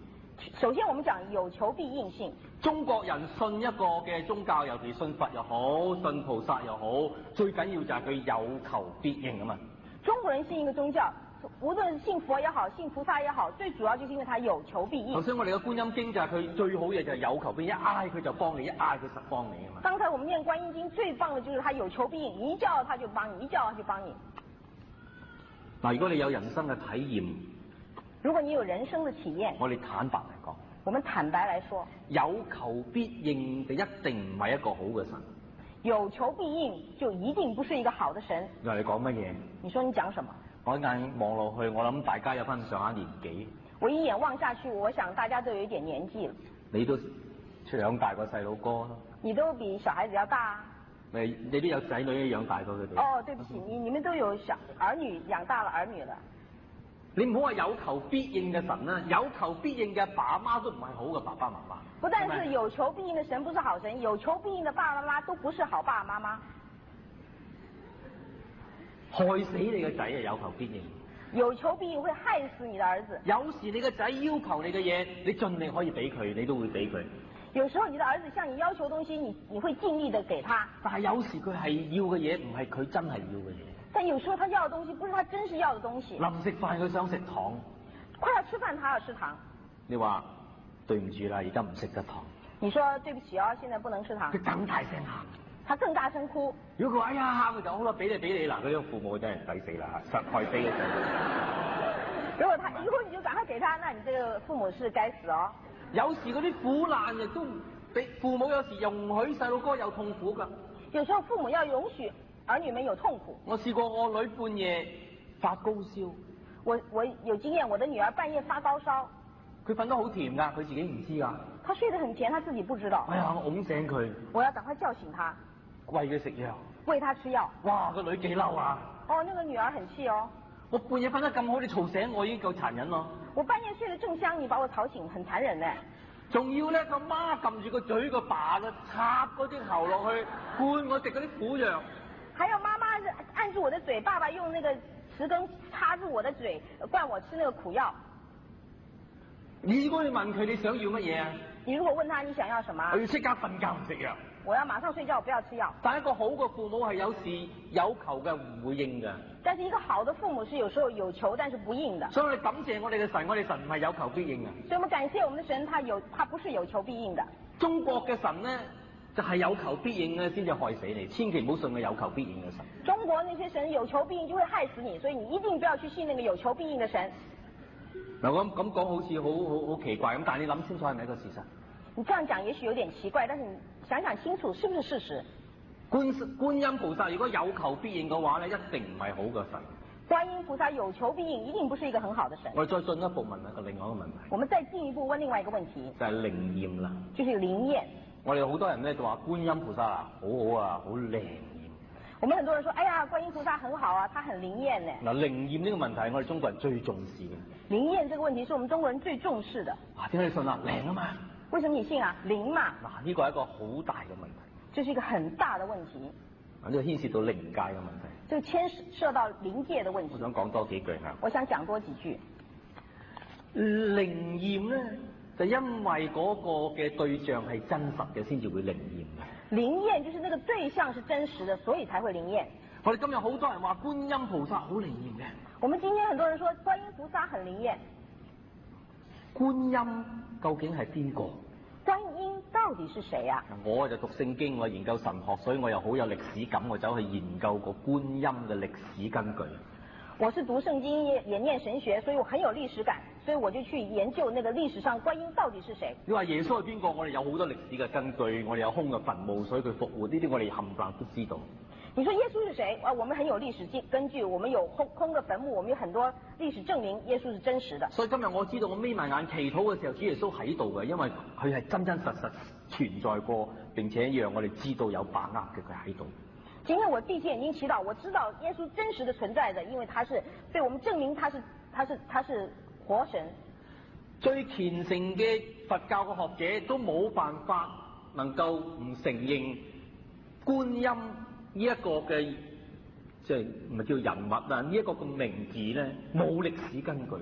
首先我們講有求必應性。中國人信一個嘅宗教，尤其信佛又好，信菩薩又好，最緊要就係佢有求必應啊嘛。中國人信一個宗教，無論信佛也好，信菩薩也好，最主要就是因為他有求必應。頭先我哋嘅觀音經就係佢最好嘅就係有求必應，一嗌佢就幫你，一嗌佢實幫你啊嘛。剛才我們念觀音經最棒的就是他有求必應，你一叫他就幫你，一叫他就幫你。嗱，如果你有人生嘅體驗，如果你有人生的體驗，我哋坦白嚟講，我們坦白來說，有求必應就一定唔係一個好嘅神。有求必應就一定不是一個好的神。你講乜嘢？你說你講什麼？我一眼望落去，我諗大家有翻上下年紀。我一眼望下去，我想大家都有一點年紀了。你都養大過細佬哥咯。你都比小孩子要大啊。你都有仔女養大過佢哋。哦，對不起，你們都有兒女養大了兒女了。你唔好話有求必應嘅神啦，有求必應嘅爸媽都唔係好嘅爸爸媽媽。不但是有求必應的神不是好神，有求必應的爸爸媽媽都不是好爸爸媽媽。害死你個仔啊！有求必應。有求必應會害死你的兒子。有時你個仔要求你嘅嘢，你盡力可以俾佢，你都會俾佢。有時候你的兒子向你要求東西，你會盡力的給他。但係有時佢係要嘅嘢，唔係佢真係要嘅嘢。但有時候他要的東西不是他真是要的東西。臨食飯佢想食糖，快要吃飯他要吃糖。你話對唔住啦，而家唔食得糖。你說對不起哦，現在不能吃糖。佢更大聲喊，他更大聲哭。如果佢話哎呀喊佢就好啦，俾你嗱，嗰啲父母真係抵死啦，實害死嘅。如果你就趕快給他，那你這個父母是該死哦。有時嗰啲苦難亦都俾父母有時容許細路哥有痛苦㗎。有時候父母要容許兒女們有痛苦。我試過我女半夜發高燒。我有經驗，我的女兒半夜發高燒。佢瞓得好甜㗎，佢自己唔知㗎。她睡得很甜，她自己不知道。哎呀，我拱醒佢。我要趕快叫醒她。餵佢食藥。餵她吃藥。哇，個女幾嬲啊！哦，那個女兒很氣哦。我半夜瞓得咁好，你嘈醒我已經夠殘忍咯。我半夜睡得正香，你把我吵醒，很殘忍呢。仲要咧，個媽撳住個嘴，個爸就插嗰啲喉落去，灌我食嗰啲苦藥。還有媽媽按住我的嘴，爸爸用那個匙羹插住我的嘴，灌我吃那個苦藥。你如果你問佢你想要乜嘢啊？你如果問他你想要什麼？我要即刻瞓覺唔食藥。我要馬上睡覺，我不要吃藥。但一個好嘅父母係有時有求嘅唔會應㗎。但是一個好的父母是有時候有求，但是不應的。所以我哋感謝我哋嘅神，我哋神唔係有求必應嘅。所以我們感謝我們的神，他不是有求必應的。中國嘅神呢，就係有求必應嘅先至害死你，千祈唔好信個有求必應嘅神。中國那些神有求必應就會害死你，所以你一定不要去信那個有求必應的神。嗱，咁講好似好奇怪咁，但係你諗清楚係咪一個事實？你這樣講也許有點奇怪，但是你想想清楚，是不是事實？觀音菩薩如果有求必應嘅話咧，一定唔係好嘅神。觀音菩薩有求必應，一定不是一個很好的神。我哋再進一步問一個另外一個問題。我們再進一步問另外一個問題。就係靈驗啦。就是靈驗。我哋好多人咧就話觀音菩薩啊，好好啊，好靈驗。我們很多人說，哎呀，觀音菩薩很好啊，他很靈驗呢。嗱，靈驗呢個問題係我哋中國人最重視嘅。靈驗這個問題是我們中國人最重視的。點解你信啊？靈啊嘛。為什麼你信啊？靈嘛。嗱，呢個係一個好大嘅問題。這是一個很大的問題。呢個牽涉到靈界嘅問題。就牽涉到靈界的問題。我想講多幾句啊。我想講多幾句。靈驗咧，就因為嗰個嘅對象係真實嘅，先至會靈驗嘅。靈驗就是那個對象是真實的，所以才會靈驗。我哋今日好多人話觀音菩薩好靈驗嘅。我們今天很多人說觀音菩薩很靈驗。觀音究竟係邊個？觀音到底是誰呀？我就讀聖經，我研究神學，所以我又好有歷史感，我走去研究個觀音嘅歷史根據。我是讀聖經也念神學，所以我很有歷史感，所以我就去研究那個歷史上觀音到底是誰。你話耶穌係邊個？我哋有好多歷史嘅根據，我哋有空嘅墳墓，所以佢復活，呢啲我哋冚唪唥都知道。你說耶穌是誰？我們很有歷史根據，我們有空的墳墓，我們有很多歷史證明耶穌是真實的。所以今日我知道我眯埋眼祈禱嘅時候，主耶穌喺度嘅，因為佢係真真實實存在過，並且讓我哋知道有把握嘅佢喺度。今天我閉起眼睛祈禱，我知道耶穌真實的存在的，因為他是被我們證明他是活神。最虔誠嘅佛教嘅學者都冇辦法能夠唔承認觀音呢一個嘅即係唔係叫人物啊？呢一個嘅名字咧冇歷史根據。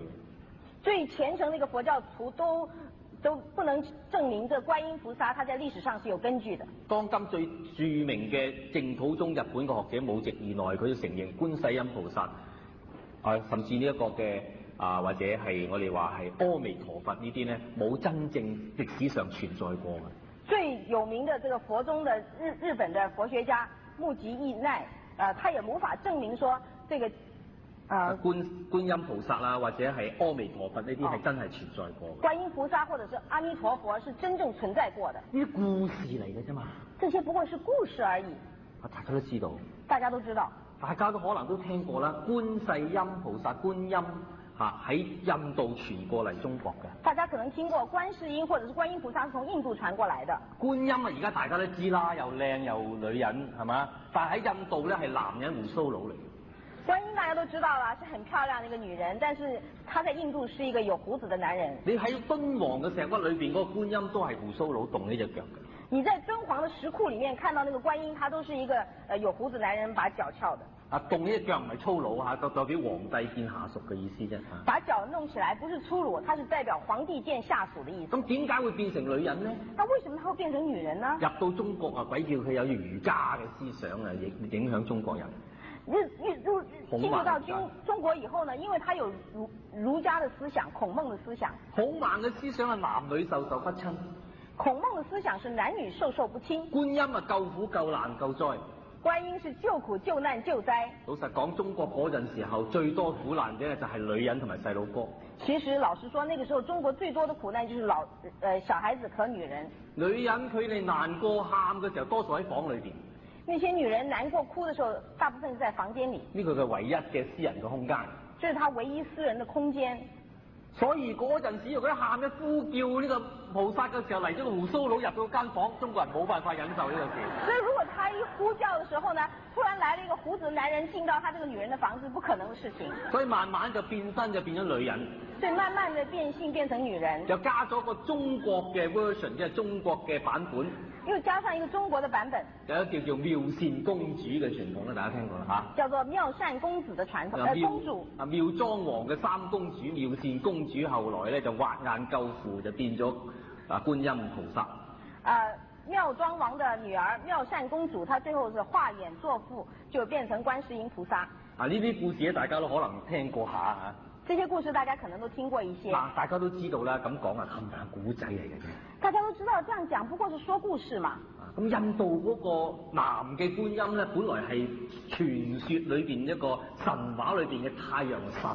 最虔誠的一個佛教徒都不能證明這觀音菩薩他在歷史上是有根據的。當今最著名嘅淨土宗日本嘅學者武植義內，佢都承認觀世音菩薩甚至呢一個嘅或者係我哋話係阿彌陀佛呢啲咧，冇真正歷史上存在過嘅。最有名的這個佛宗的日本的佛學家木吉義奈，他也無法證明說這個。觀音菩薩啦，或者係阿彌陀佛呢啲係真係存在過嘅。觀音菩薩或者是阿彌陀佛是真正存在過的。呢啲故事嚟嘅啫嘛。這些不過是故事而已。大家都知道。大家都知道。大家都可能都聽過啦，觀世音菩薩觀音喺印度傳過嚟中國嘅。大家可能聽過觀世音或者是觀音菩薩是從印度傳過來的。觀音而家大家都知啦，又靚又女人係嘛？但係喺印度咧係男人鬍鬚佬嚟。觀音大家都知道啦，是很漂亮的一個女人，但是她在印度是一個有鬍子的男人。你喺敦煌嘅石窟裏邊嗰個觀音都係鬍鬚佬動呢隻腳嘅。你在敦煌的石窟裏面看到那個觀音，他都是一個有鬍子男人把腳翹的。動呢隻腳唔係粗魯嚇，就代表皇帝見下屬嘅意思啫。把腳弄起來不是粗魯，它是代表皇帝見下屬的意思。咁點解會變成女人呢？那為什麼它會變成女人呢？入到中國鬼叫佢有儒家嘅思想影響中國人。進入到中國以後呢，因為他有儒家的思想，孔孟的思想。孔孟嘅思想係男女授受不親。孔孟的思想是男女授受不親。觀音救苦救難救災。觀音是救苦救難救災。老實講，中國嗰陣時候最多苦難嘅就係女人同埋細路哥。其實老實說，那個時候中國最多的苦難就是小孩子和女人。女人佢哋難過喊嘅時候，多數喺房裏邊。那些女人難過哭的時候，大部分是在房間裏。呢個係唯一嘅私人嘅空間。這是他唯一私人的空間。所以嗰陣時，如果一喊一呼叫呢個菩薩嘅時候，嚟咗個鬍鬚佬入到間房，中國人冇辦法忍受呢個事。所以如果他一呼叫的時候呢，突然來了一個鬍子的男人進到他這個女人的房子，不可能的事情。所以慢慢就變身就變咗女人。所以慢慢的變性變成女人。又加咗個中國嘅 version，即係中國嘅版本。又加上一個中國的版本。有一個叫做妙善公主嘅傳統咧，大家聽過啦嚇。叫做妙善公子的傳統，公主。妙莊王嘅三公主妙善公主，後來咧就挖眼救父，就變咗觀音菩薩。妙莊王的女兒妙善公主，她最後是化眼作父，就變成觀世音菩薩。呢啲故事咧，大家都可能聽過下嚇。這些故事大家可能都聽過一些。大家都知道啦，咁講啊，冚唪唥古仔嚟嘅啫。大家都知道，這樣講不過是說故事嘛。咁印度嗰個男嘅觀音咧，本來係傳說裏邊一個神話裏邊嘅太陽神。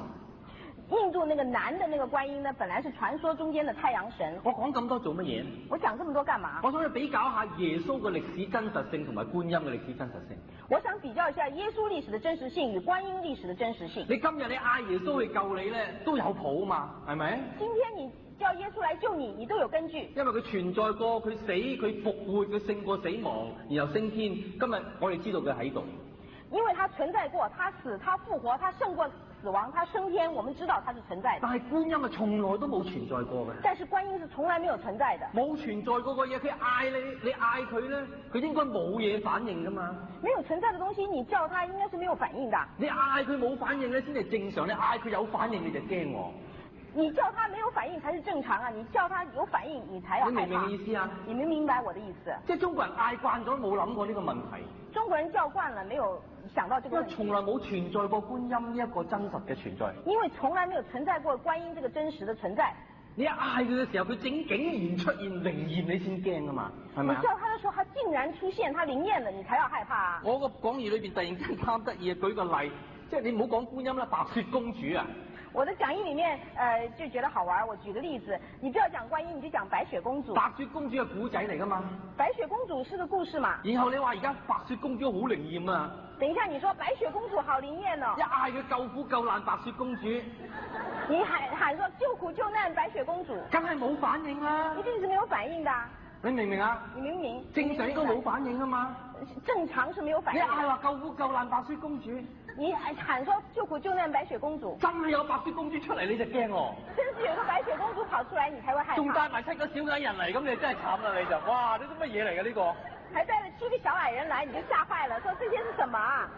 印度那個男的那個觀音呢，本來是傳說中間的太陽神。我講咁多做乜嘢？我講這麼多幹嘛？我想去比較下耶穌嘅歷史真實性同埋觀音嘅歷史真實性。我想比較一下耶穌歷史的真實性與觀音歷史的真實性。你今日你嗌耶穌去救你咧，都有譜嘛，係咪？今天你叫耶穌來救你，你都有根據。因為佢存在過，佢死，佢復活，佢勝過死亡，然後升天。今日我哋知道佢喺度。因為他存在過，他死，他復活，他勝過死亡，他升天，我們知道他是存在的。但係觀音啊，從來都冇存在過嘅。但是觀音是從來沒有存在的。冇存在過個嘢，佢嗌你嗌佢咧，佢應該冇嘢反應噶嘛。沒有存在的東西，你叫他應該是沒有反應的。你嗌佢冇反應咧，先係正常。你嗌佢有反應，你就驚喎。你叫他沒有反應才是正常啊！你叫他有反應，你才要害怕。你明唔明意思啊？你明唔明白我的意思？即係中國人嗌慣咗，冇諗過呢個問題。中國人叫慣了，沒有想到這個問題。因為從來冇存在過觀音呢一個真實嘅存在。因為從來沒有存在過觀音這個真實的存在。你一嗌佢嘅時候，佢竟然出現靈驗，你先驚啊嘛，係咪啊？你叫他的時候，他竟然出現，他靈驗了，你才要害怕啊！我個講義裏邊突然間貪得意啊，舉個例，即係你唔好講觀音啦，白雪公主啊！我的講義裡面，就覺得好玩，我舉個例子，你不要講觀音，你就講白雪公主。白雪公主係古仔嚟㗎嘛？白雪公主是個故事嘛？然後你話而家白雪公主好靈驗啊！等一下，你說白雪公主好靈驗哦！一嗌佢救苦救難白雪公主，你喊說救苦救難白雪公主，梗係冇反應啦！一定是沒有反應的。你明唔明啊？你明唔明？正常應該冇反應啊嘛。正常是沒有反應。你嗌話救苦救難白雪公主，你喊說救苦救難白雪公主，真係有白雪公主出嚟你就驚喎。真是有個白雪公主跑出來，你才會害怕。仲帶埋7個小矮人嚟，咁你真係慘啦你就，哇！呢啲乜嘢嚟㗎呢個？還帶了7個小矮人來，你就嚇壞了，說這些是什麼啊？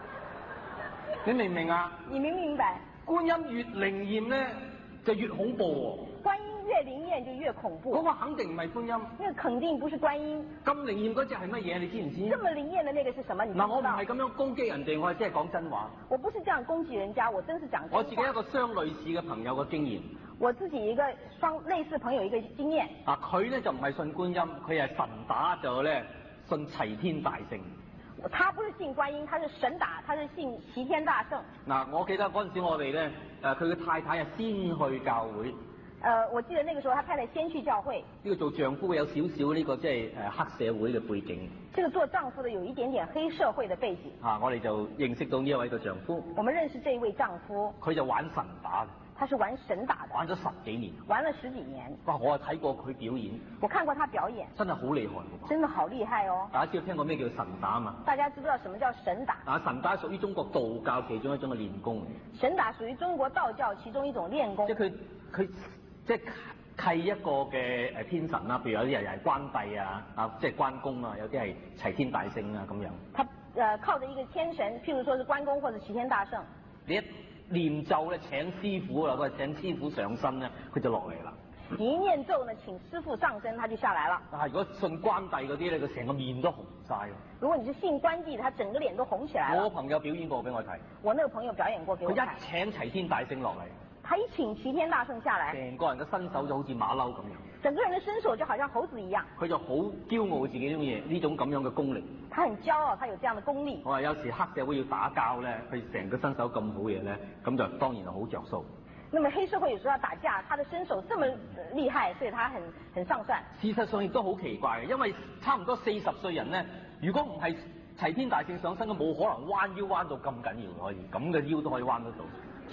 你明唔明啊？你明唔明白？觀音越靈驗咧，就越恐怖喎。觀音越靈驗就越恐怖。嗰個肯定唔係觀音。那個肯定不是觀音。咁靈驗嗰隻係乜嘢？你知唔知？這麼靈驗的那個是什麼？你知道？嗱，我唔係咁樣攻擊人哋，我係真係講真話。我不是這樣攻擊人家，我真是講真話。我自己一個相類似嘅朋友嘅經驗。我自己一個類似朋友一個經驗。啊，佢咧就唔係信觀音，佢係神打就咧信齊天大聖。他不是信觀音，他是神打，他是信齊天大聖。嗱，我記得嗰陣時我哋咧，佢嘅太太係先去教會。我記得那個時候，他太太先去教會。呢個做丈夫有少少呢個即係黑社會嘅背景。這個做丈夫的有一點點黑社會的背景。我哋就認識到呢一位嘅丈夫。我們認識這一位丈夫。佢就玩神打嘅。他是玩神打的。玩咗10幾年。玩了10幾年。哇！我睇過佢表演。我看過他表演。真的好厲害。真的好厲害哦。大家知道聽過咩叫神打嘛？大家知不知道什麼叫神打？神打屬於中國道教其中一種嘅練功。神打屬於中國道教其中一種練功。即係佢即係契一個嘅天神啦，譬如有啲人係關帝啊，即係關公啊，有啲係齊天大聖啊咁樣。他靠着一個天神，譬如說是關公或者齊天大聖。你一念咒咧，請師傅啦，或者請師傅上身咧，佢就落嚟啦。你一念咒呢，請師傅上身，他就下來了。如果信關帝嗰啲咧，佢成個面都紅晒。如果你是信關帝，他整個臉都紅起來了。我朋友表演過俾我睇。我那個朋友表演過給我睇。佢一請齊天大聖落嚟。他一請齊天大聖下來，成個人嘅身手就好似馬騮咁樣。整個人嘅身手就好像猴子一樣。佢就好驕傲自己種嘢，呢種咁樣嘅功力。他很驕傲，他有這樣的功力。我話有時黑社會要打交咧，佢成個身手咁好嘢咧，咁就當然係好着數。那麼黑社會有時候要打架，他的身手這麼厲害，所以他很上算。事實上亦都好奇怪嘅，因為差唔多40歲人咧，如果唔係齊天大聖上身，都冇可能彎腰彎到咁緊要，可以咁嘅腰都可以彎得到。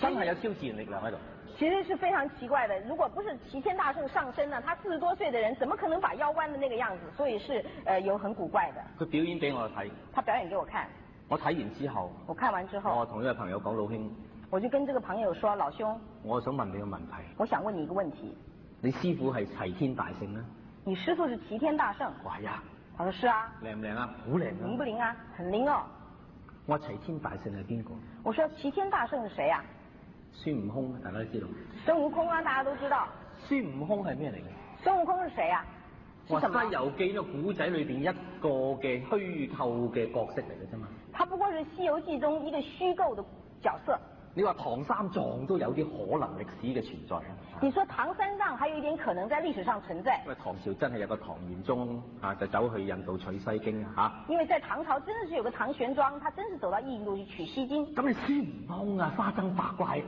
真係有超自然力量喺度。其實是非常奇怪的，如果不是齊天大聖上身呢，他40多歲的人，怎麼可能把腰彎的那個樣子？所以是有很古怪的。佢表演俾我睇。他表演給我看。我睇完之後。我看完之後。我同呢位朋友講，老兄。我就跟這個朋友說，老兄。我想問你個問題。我想問你一個問題。你師傅係齊天大聖呢？你師傅是齊天大聖。我係啊。他說是啊。靈唔靈啊？好靈啊。靈不靈啊？很靈哦。我齊天大聖係邊個？我說齊天大聖是誰啊？孫悟空，大家都知道。孫悟空啊，大家都知道。孫悟空係咩嚟嘅？孫悟空是誰啊？我《西遊記》呢個古仔裏邊一個嘅虛構嘅角色嚟嘅啫嘛。他不過是《西遊記》中一個虛構的角色。你話唐三藏都有啲可能歷史嘅存在啊？你說唐三藏還有一點可能在歷史上存在？因為唐朝真係有個唐玄宗就走去印度取西經因為在唐朝真的是有個唐玄奘，他真是走到印度去取西經。咁你孫悟空啊、花僧八怪、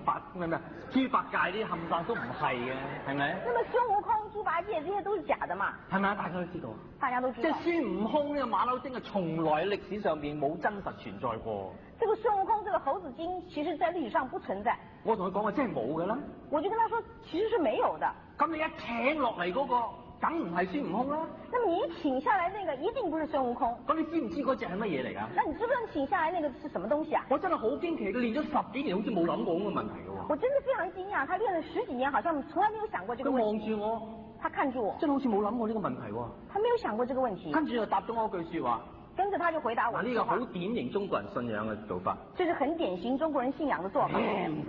豬八戒呢啲冚唪唥都唔係嘅，係咪？那麼孫悟空、豬八戒這些都是假的嘛？係咪啊？大家都知道。大家都知道。即係孫悟空呢個馬騮精啊，從來歷史上邊冇真實存在過。這個孫悟空，這個猴子精，其實在歷史上不存在。我同佢講話真係冇㗎啦。我就跟他說，其實是沒有的。咁你一請落嚟嗰個，梗唔係孫悟空啦。那麼你一請下來那個，一定不是孫悟空。咁你知唔知嗰隻係乜嘢嚟㗎？那你知不知道請下來那個是什麼東西啊？我真係好驚奇，佢練咗10幾年，好似冇諗過咁嘅問題㗎喎。我真的非常驚訝，他練了10幾年，好像從來沒有想過這個問題。佢望住我，他看住我，真係好似冇諗過呢個問題喎。他沒有想過這個問題。跟住就答咗我一句説話。跟着他就回答我嗱，呢個好典型中國人信仰嘅做法。這是很典型中國人信仰的做法。唔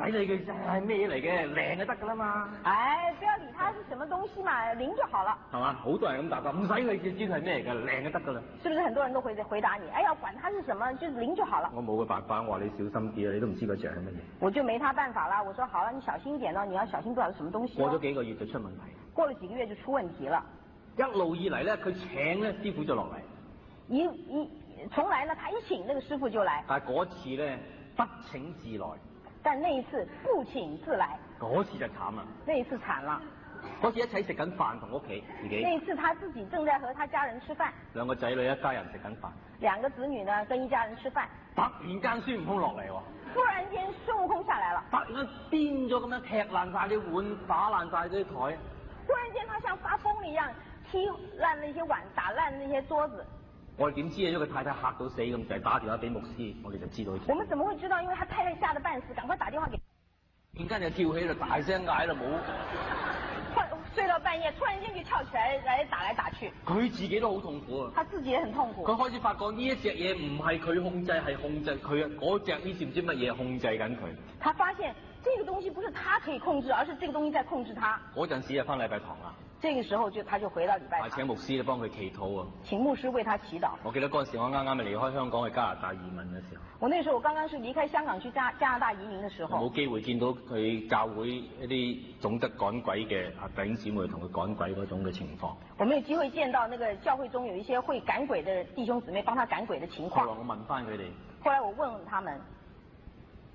使理佢係咩嚟嘅，靈就得㗎啦嘛。哎，不要理他是什麼東西嘛，靈就好了。係嘛？好多人咁答㗎，唔使理佢知佢係咩嚟㗎，靈就得㗎啦。是不是很多人都會回答你？哎呀，管他是什麼，就是靈就好了。我冇個辦法，我話你小心啲啊，你都唔知佢着係乜嘢。我就沒他辦法啦。我說好了，你小心一點咯，你要小心不知道是什麼東西。過咗幾個月就出問題。過了幾個月就出問題了。一路以嚟咧，佢請咧師傅就落嚟。從來呢，他一請那個師傅就來。但係嗰次咧不請自來。但那一次不請自來。嗰次就慘啦。那一次慘了。嗰次一齊食緊飯同屋企自己。那一次他自己正在和他家人吃飯。兩個仔女一家人食緊飯。兩個子女呢跟一家人吃飯。突然間孫悟空落嚟喎。突然間孫悟空下來了。突然間癲咗咁樣踢爛晒啲碗，打爛晒啲台。突然間他像發瘋一樣踢爛那些碗，打爛那些桌子。我哋點知啊？因為佢太太嚇到死咁，就係打電話俾牧師，我哋就知道。我們怎麼會知道？因為他太太嚇得半死，趕快打電話給。突然間就跳起嚟，大聲嗌啦冇。睡到半夜，突然間就跳起來打來打去。佢自己都好痛苦啊！他自己也很痛苦。佢開始發覺呢一隻嘢唔係佢控制，係控制佢啊！嗰隻呢唔知乜嘢控制緊佢。他發現這個東西不是他可以控制，而是這個東西在控制他。嗰陣時就返禮拜堂啦。這個時候他就回到禮拜堂。請牧師咧幫佢祈禱啊！請牧師為他祈禱。我記得嗰陣時我啱啱離開香港去加拿大移民嘅時候。我那時候我剛剛是離開香港去加拿大移民嘅時候。冇機會見到佢教會一啲總則趕鬼嘅弟兄姊妹同佢趕鬼嗰種嘅情況。我沒有機會見到那個教會中有一些會趕鬼的弟兄姊妹幫他趕鬼的情況。後來我問翻佢哋。後來我問他們。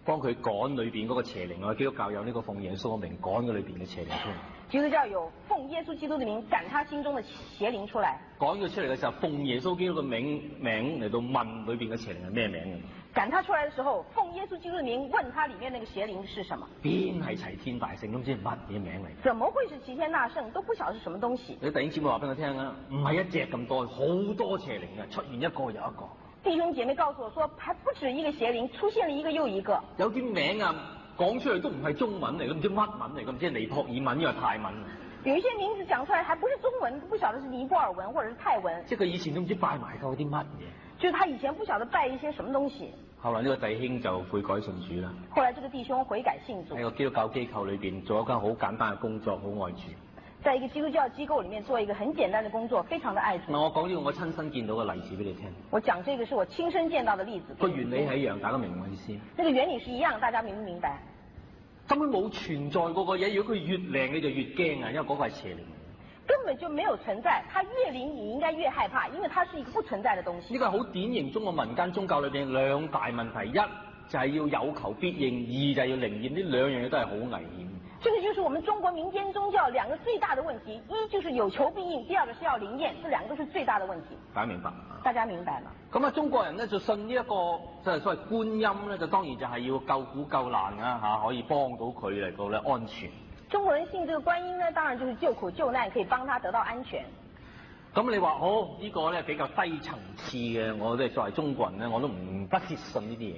幫佢趕裏邊嗰個邪靈啊！基督教有呢個奉耶穌嘅名趕佢裏邊嘅邪靈出嚟。基督教有奉耶穌基督的名趕他心中的邪靈出來。趕佢出嚟嘅時候，奉耶穌基督嘅名嚟到問裏邊嘅邪靈係咩名嘅。趕他出來嘅時候，奉耶穌基督的名問他裏面那個邪靈是什麼？邊係齊天大聖都唔知乜嘢名嚟？怎麼會是齊天大聖？都不曉得是什麼東西。你弟兄姊妹話俾我聽啊，唔係一隻咁多，好多邪靈嘅，出現一個又一個。弟兄姐妹告訴我說，還不止一個邪靈，出現了一個又一個。有啲名啊，講出嚟都唔係中文嚟，唔知乜文嚟，唔知係尼泊爾文又係泰文。有一些名字講出來還不是中文，不曉得是尼泊爾文或者是泰文。即係佢以前都唔知拜埋夠啲乜嘢。就是他以前不曉得拜一些什麼東西。後來呢個弟兄就悔改信主啦。後來這個弟兄悔改信主。喺個基督教機構裏邊做一間好簡單嘅工作，好愛主。在一個基督教機構裏面做一個很簡單的工作，非常的愛主。我講呢個我親身見到嘅例子俾你聽。我講這個是我親身見到的例子。個原理係一樣，大家明我意思？那個原理是一樣，大家明唔明白？根本冇存在過個嘢，如果佢越靈你就越驚啊，因為嗰個係邪靈。根本就沒有存在，它越靈你應該越害怕，因為它是一個不存在的東西。呢個係好典型中國民間宗教裏邊兩大問題，一就係要有求必應，二就係要靈驗，呢兩樣嘢都係好危險。這個就是我們中國民間宗教兩個最大的問題，一就是有求必應，第二個是要靈驗，這兩個都是最大的問題。大家明白？大家明白嗎？咁啊，中國人咧就信呢一個即係所謂觀音咧，就當然就係要救苦救難啊嚇，可以幫到佢嚟到咧安全。中國人信這個觀音呢，當然就是救苦救難，可以幫他得到安全。咁你話好呢個咧比較低層次嘅，我哋作為中國人咧，我都唔不屑信呢啲嘢。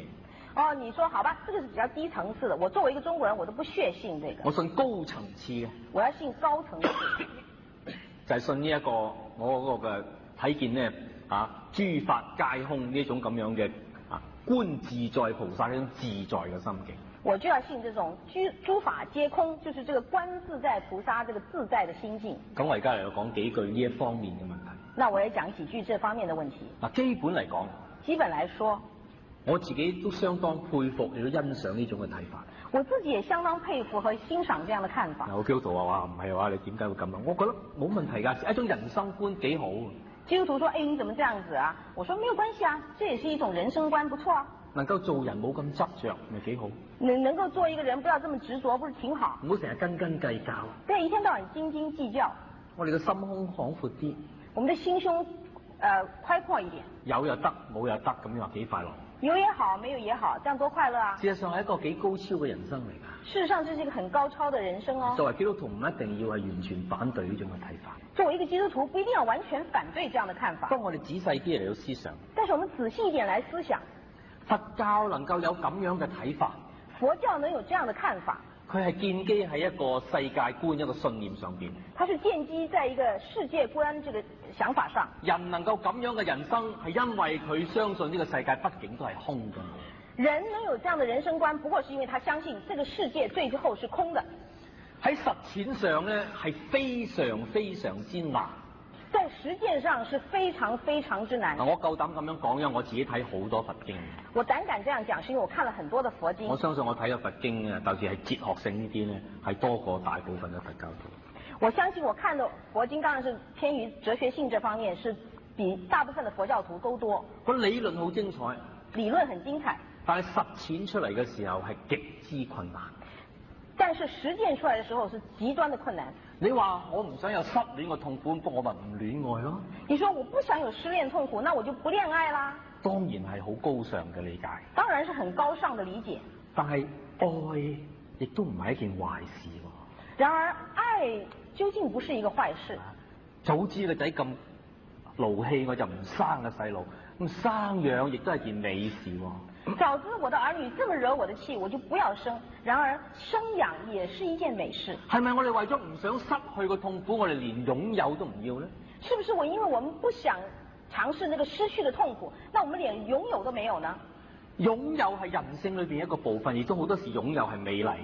哦，你說好吧，這個是比較低層次的。我作為一個中國人，我都不屑信這個。我信高層次嘅。我要信高層次。就係信呢一個我嗰個嘅睇見咧諸法皆空呢種咁樣嘅觀自在菩薩呢種自在嘅心境。我就要信這種諸法皆空，就是這個觀自在菩薩這個自在的心境。咁我而家嚟講幾句呢一方面嘅問題。那我也講幾句這方面的問題。基本嚟講。基本來說。我自己都相當佩服，亦都欣賞呢種嘅睇法。我自己也相當佩服和欣賞這樣的看法。有基督徒話唔係話你點解會咁樣？我覺得冇問題㗎，係一種人生觀幾好。基督徒說：你怎麼這樣子啊？我說沒有關係啊，這也是一種人生觀，不錯啊。能夠做人冇咁執着，咪幾好。能夠做一個人，不要這麼執着，不是挺好？唔好成日斤斤計較。對，一天到晚斤斤計較。我哋嘅心胸廣闊啲。我們的心胸寬闊一點。有又得，冇又得，咁樣話幾快樂。有也好，沒有也好，這樣多快樂啊！事實上係一個幾高超嘅人生嚟㗎。事實上，這是一個很高超的人生哦。作為基督徒唔一定要係完全反對呢種嘅睇法。作為一個基督徒，不一定要完全反對這樣的看法。不過我哋仔細啲嚟到思想。但是我們仔細一點來思想，佛教能夠有咁樣嘅睇法。佛教能有這樣的看法。佢係建基喺一個世界觀、一個信念上邊。它是建基在一個世界觀這個想法上。人能夠咁樣嘅人生，係因為佢相信呢個世界畢竟都係空嘅。人能有這樣的人生觀，不過是因為他相信這個世界最後是空的。喺實踐上咧，係非常非常之難。在實踐上是非常非常之難。我夠膽咁樣講，因為我自己睇好多佛經。我膽敢這樣講，是因為我看了很多的佛經。我相信我睇嘅佛經啊，特別係哲學性呢啲咧，係多過大部分嘅佛教徒。我相信我看的佛經當然是偏於哲學性這方面，是比大部分的佛教徒都多。個理論好精彩，理論很精彩，但係實踐出嚟嘅時候係極之困難。但是實踐出來的時候是極端的困難。你話我唔想有失戀嘅痛苦，不過我咪唔戀愛咯。你說我不想有失戀痛苦，那我就不戀愛啦。當然係好高尚嘅理解。當然是很高尚的理解。但係愛亦都唔係一件壞事喎。然而愛究竟不是一個壞事。早知個仔咁勞氣，我就唔生個細路。咁生養亦都係件美事喎。早知我的兒女這麼惹我的氣，我就不要生。然而生養也是一件美事。係咪我哋為咗唔想失去個痛苦，我哋連擁有都唔要呢？是不是因為我們不想嘗試那個失去的痛苦，那我們連擁有都沒有呢？擁有係人性裏邊一個部分，亦都好多時擁有係美麗嘅。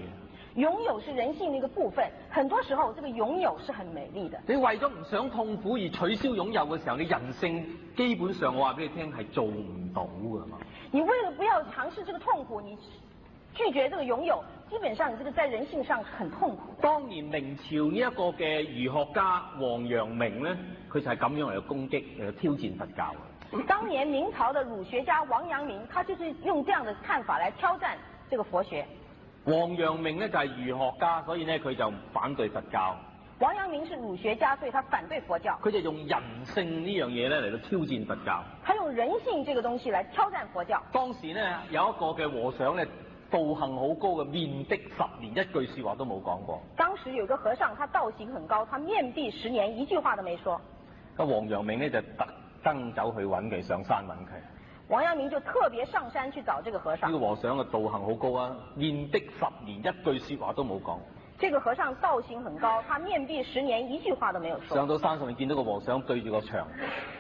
擁有是人性的一個部分，很多時候這個擁有是很美麗的。你為咗唔想痛苦而取消擁有嘅時候，你人性基本上我話俾你聽係做唔到㗎嘛。你為了不要嘗試這個痛苦，你拒絕這個擁有，基本上你這個在人性上很痛苦。當年明朝呢一個嘅儒學家王陽明呢，佢就係咁樣嚟攻擊挑戰佛教。當年明朝的儒學家王陽明，他就是用這樣的看法來挑戰這個佛學。王陽明呢就係儒學家，所以呢佢就反對佛教。王陽明是儒學家，所以他反對佛教。佢就用人性呢樣嘢咧嚟到挑戰佛教。他用人性這個東西來挑戰佛教。當時呢有一個嘅和尚咧，道行好高嘅，面壁10年，一句說話都冇講過。當時有個和尚，他道行很高，他面壁10年，一句話都沒說。咁王陽明呢就特登走去揾佢，上山揾佢。王陽明就特別上山去找這個和尚。呢個和尚嘅道行好高啊，面壁10年，一句說話都冇講。這個和尚道行很高，他面壁10年，一句話都沒有說。上到山上面見到個和尚對住個牆。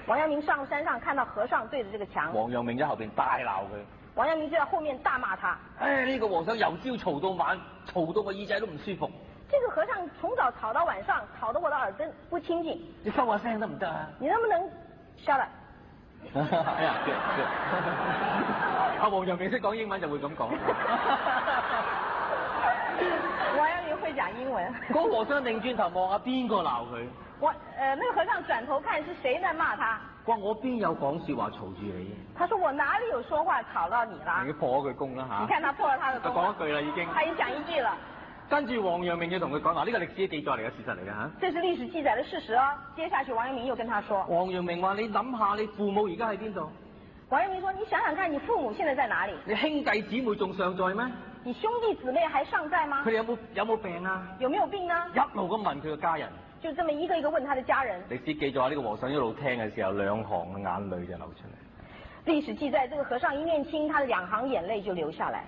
王陽明上山上看到和尚對着這個牆。王陽明喺後邊大鬧佢。王陽明就在後面大罵他。唉，呢個和尚由朝嘈到晚，嘈到我耳仔都唔舒服。這個和尚從早吵到晚上，吵得我的耳根不清淨。你收下聲得唔得啊？你能不能 shut up？哎呀，阿王陽明識講英文就會咁講。王陽明會講英文。嗰個和尚擰轉頭望下邊個鬧佢？那個和尚轉頭看是誰在罵他？話我邊有講說話嘈住你？他說我哪裏有說話吵到你啦？已經破咗佢功啦吓！你看他破了他的功。講一句啦已經。他已經講一句了。跟住王陽明就同佢講，嗱，呢個歷史記載嚟嘅事實嚟嘅吓。這是歷史記載的事實哦。接下去王陽明又跟他說。王陽明話：你諗下，你父母而家喺邊度？王陽明說：你想想看，你父母現在在哪裏？你兄弟姊妹仲尚在咩？你兄弟姊妹還尚在嗎？佢哋有冇病啊？有沒有病呢？一路咁問佢嘅家人。就這麼一個一個問他的家人。歷史記載呢個和尚一路聽嘅時候，兩行嘅眼淚就流出嚟。歷史記載，這個和尚一面聽，他的2行眼淚就流下來。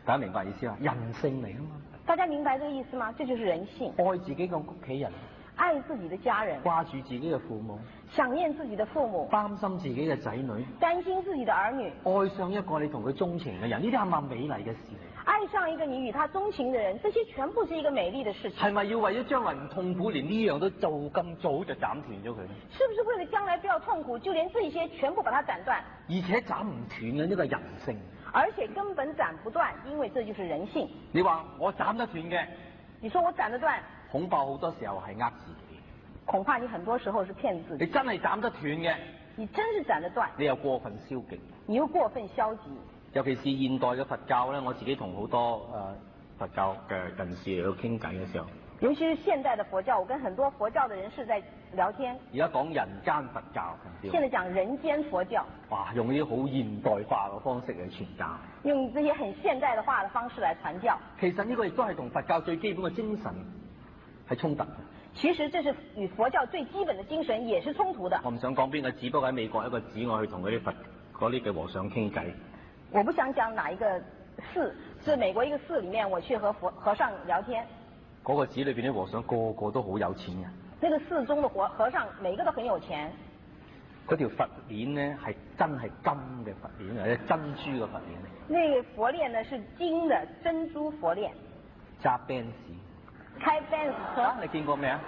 大家明白意思嗎？人性嚟啊嘛。大家明白這個意思嗎？這就是人性。愛自己嘅屋企人，愛自己的家人，掛住自己嘅父母，想念自己的父母，擔心自己嘅仔女，擔心自己的兒女，愛上一個你同佢鍾情嘅人，呢啲係咪美麗嘅事嚟？愛上一個你與他鍾情的人，這些全部是一個美麗的事情。係咪要為咗將來唔痛苦，連呢樣都做咁早就斬斷咗佢？是不是為了將來不要痛苦，就連這些全部把它斬斷？而且斬唔斷嘅呢個人性。而且根本斬不斷，因為這就是人性。你話我斬得斷嘅？你說我斬得斷？恐怕好多時候係呃自己。恐怕你很多時候是騙自己。你真係斬得斷嘅？你真是斬得斷？你又過分消極。你又過分消極。尤其是現代嘅佛教咧，我自己同好多佛教嘅人士嚟到傾偈嘅時候。尤其是現代的佛教，我跟很多佛教的人士在聊天。而家講人間佛教，現在講人間佛教。哇，用呢啲好現代化嘅方式嚟傳教。用這些很現代化的方式來傳教。其實呢個亦都係同佛教最基本嘅精神係衝突嘅。其實這是與佛教最基本的精神也是衝突的。我唔想講邊個，只不過喺美國一個寺，我去同嗰啲嗰啲嘅和尚傾偈。我不想講哪一個寺，是美國一個寺裡面，我去和和尚聊天。嗰個寺裏邊啲和尚個個都好有錢嘅。那個寺中的和尚每一個都很有錢。嗰條佛鏈咧係真係金嘅佛鏈，或者珍珠嘅佛鏈嚟。那个佛链呢是金的珍珠佛链。揸 Benz，開 Benz 車，你見過未啊？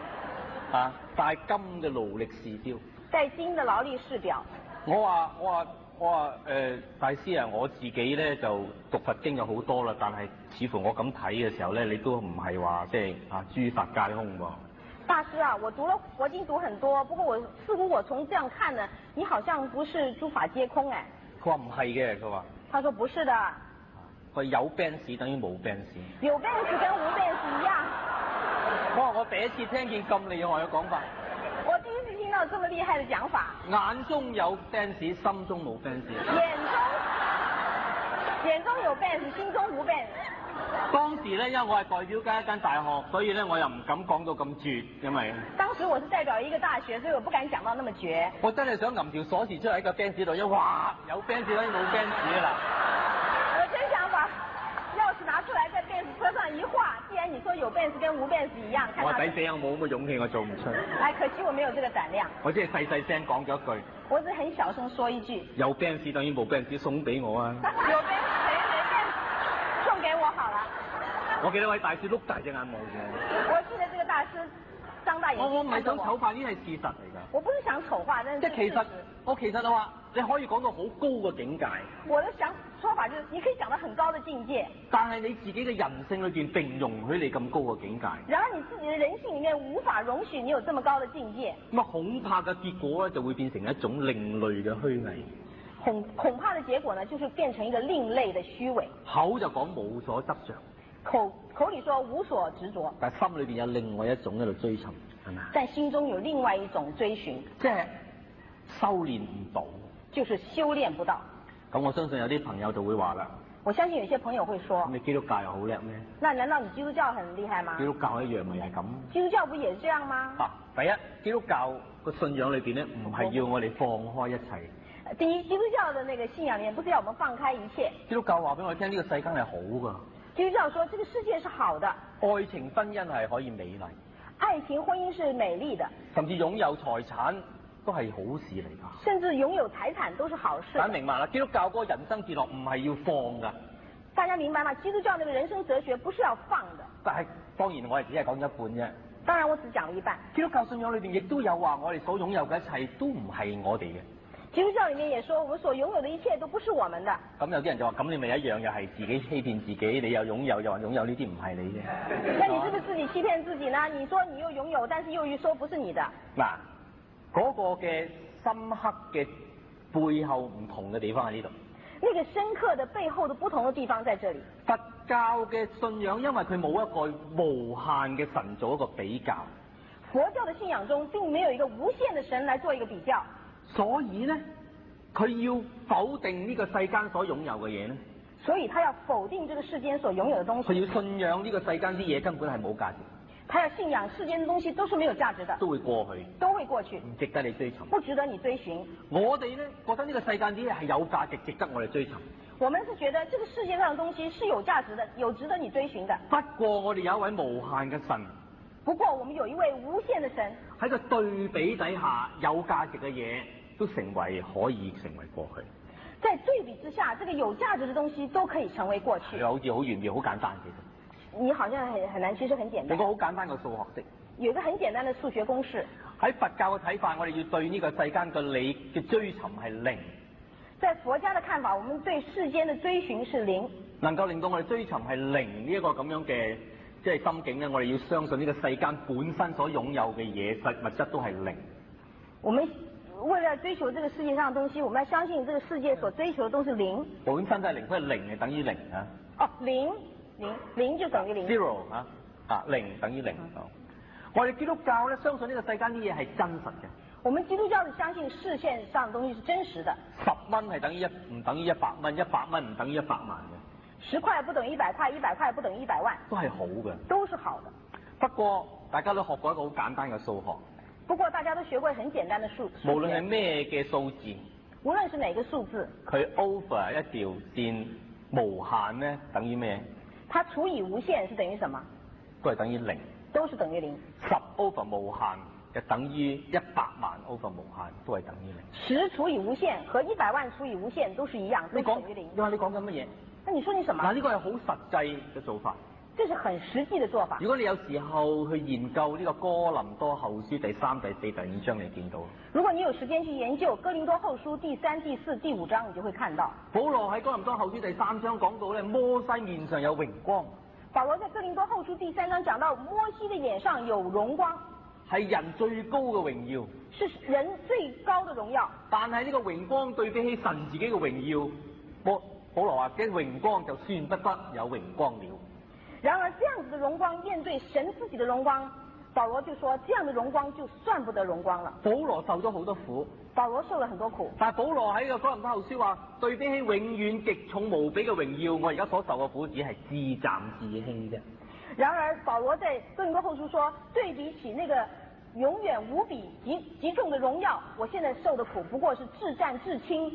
啊，戴金嘅勞力士錶，戴金的勞力士錶。我話大師啊，我自己咧就讀佛經有好多啦，但係似乎我咁睇嘅時候咧，你都唔係話即係啊諸法皆空喎。大師啊，我讀了佛經讀很多，不過似乎我從這樣看呢，你好像不是諸法皆空哎。佢話唔係嘅，佢話。他說不是的。佢有 Benz 等於冇 Benz。有 Benz 跟無 Benz 一樣。我第一次聽見咁厲害嘅講法。我第一次聽到這麼厲害嘅講法。眼中有 Benz，心中冇 Benz。眼中有 Benz，心中無 Benz。當時咧，因為我係代表緊一間大學，所以咧我又唔敢講到咁絕，因為當時我是代表一個大學，所以我不敢講到那麼絕。我真係想揞條鎖匙出嚟喺個 Benz 度，哇！有 Benz 等於冇 Benz 啦。我真想把鑰匙拿出來，在 Benz 車上一畫。既然你說有 Benz 跟無 Benz 一樣，我抵死我冇咁嘅勇氣，我做唔出。哎，可惜我沒有這個膽量。我只係細細聲講咗一句。我只很小聲說一句。有 Benz 等於冇 Benz，送俾我啊！有 Benz 等於沒 Benz，送給我好了。我記得位大師碌大隻眼望住我。我記得這個大師張大眼睛看着我。我唔係想醜化，呢係事實嚟㗎。我不是想醜化，但是即係其實我話你可以講到好高嘅境界。我的說法就是，你可以講到很高的境界。但係你自己嘅人性裏邊並唔容許你咁高嘅境界。然而你自己的人性裡面無法容許你有這麼高的境界。咁啊，恐怕嘅結果咧就會變成一種另類嘅虛偽。恐怕的結果呢，就是變成一個另類的虛偽。口就講無所執着。口裏說無所執着，但係心裏邊有另外一種喺度追尋，係咪啊？但心中有另外一種追尋，即係修煉唔到，就是修煉不到。咁我相信有啲朋友就會話啦，我相信有些朋友會說，咁你基督教又好叻咩？那難道你基督教很厲害嗎？基督教一樣咪係咁？基督教不也是這樣嗎？第一，基督教個信仰裏邊咧，唔係要我哋放開一切。第一，基督教的那個信仰裡面，不是要我們放開一切。基督教話俾我聽，呢個世間係好㗎。基督教說，這個世界是好的，愛情婚姻係可以美麗，愛情婚姻是美麗的，甚至擁有財產都係好事嚟㗎。甚至擁有財產都是好事。大家明白啦，基督教嗰個人生哲學唔係要放㗎。大家明白嗎？基督教那個人生哲學不是要放的。但係當然我係只係講一半啫。當然我只講了一半。基督教信仰裏邊亦都有話，我哋所擁有嘅一切都唔係我哋嘅。基督教裡面也說，我們所擁有的一切都不是我們的。咁有啲人就話，咁你咪一樣，又係自己欺騙自己，你又擁有，又話擁有呢啲唔係你嘅。那你是不是自己欺騙自己呢？你說你又擁有，但是又說不是你的。嗱，嗰個嘅深刻嘅背後唔同嘅地方喺呢度。那個深刻的背後的不同的地方在這裡。佛教嘅信仰，因為佢冇一個無限嘅神做一個比較。佛教的信仰中並沒有一個無限的神來做一個比較。所以呢，佢要否定呢個世間所擁有嘅嘢呢？所以他要否定這個世間所擁有的東西。佢要信仰呢個世間啲嘢根本係冇價值。他要信仰世間的東西都是沒有價值的。都會過去。都會過去。唔值得你追尋。不值得你追尋。我哋呢覺得呢個世間啲嘢係有價值，值得我哋追尋。我們是覺得這個世界上的東西是有價值的，有值得你追尋的。不過我哋有一位無限嘅神。不過我們有一位無限的神。喺個對比底下，有價值嘅嘢都可以成為過去。在對比之下，這個有價值的東西都可以成為過去。好似好玄妙，好簡單其實。你好像很難，其實很簡單。有個好簡單嘅數學式。有一個很簡單的數學公式。喺佛教嘅睇法，我哋要對呢個世間嘅理嘅追尋係零。在佛家的看法，我們對世間的追尋是零。能夠令到我哋追尋係零呢一個咁樣嘅即係心境咧，我哋要相信呢個世間本身所擁有嘅嘢物質都係零。我們為了追求這個世界上的東西，我們要相信這個世界所追求的都是零。本身都係零，所以零係等於零啊。哦，零就等於零。Zero 零等於零。我哋基督教咧相信呢個世間啲嘢係真實嘅。我們基督教是相信世界上的東西是真實的。10蚊係等於唔等於100蚊，100蚊唔等於100萬嘅。10塊不等於100塊，100塊不等於100萬。都係好嘅。都是好的。不過大家都學過一個好簡單嘅數學。不過大家都學過很簡單的數學。無論係咩嘅數字。無論是哪個數字。佢 over 一條線無限咧，等於咩？它除以無限是等於什麼？都係等於0。都是等於0。10 over 無限就等於100萬 over 無限，都係等於零。10除以無限和100萬除以無限都是一樣，都等於零。你話你講緊乜嘢？那你說你什麼？嗱，呢個係好實際嘅做法。這是很實際的做法。如果你有時候去研究呢個哥林多後書第3、第4、第5章，你見到。如果你有時間去研究哥林多後書第3、第4、第5章，你就會看到。保羅喺哥林多後書第3章講到咧，摩西面上有榮光。保羅在哥林多後書第3章講到摩西的臉上有榮光，係人最高嘅榮耀，是人最高的榮耀。但係呢個榮光對比起神自己嘅榮耀，保羅話嘅榮光就算不得有榮光了。然而這樣子的榮光面對神自己的榮光，保羅就說這樣的榮光就算不得榮光了。保羅受咗好多苦，保羅受了很多苦，但係保羅喺個哥林多後書話，對比起永遠極重無比嘅榮耀，我而家所受嘅苦只係至暫至輕啫。然而保羅在哥林多後書說，對比起那個永遠無比極重的榮耀，我現在受的苦不過是至暫至輕，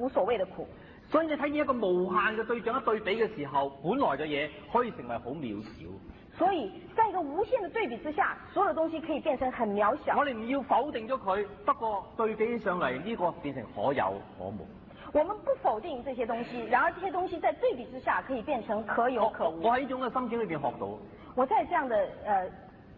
無所謂的苦。所以你睇見一個無限嘅對象一對比嘅時候，本來嘅嘢可以成為好渺小。所以在一個無限的對比之下，所有的東西可以變成很渺小。我哋唔要否定咗佢，不過對比起上嚟呢個變成可有可無。我們不否定這些東西，然而這些東西在對比之下可以變成可有可無。我喺呢種嘅心境裏邊學到，我在這樣的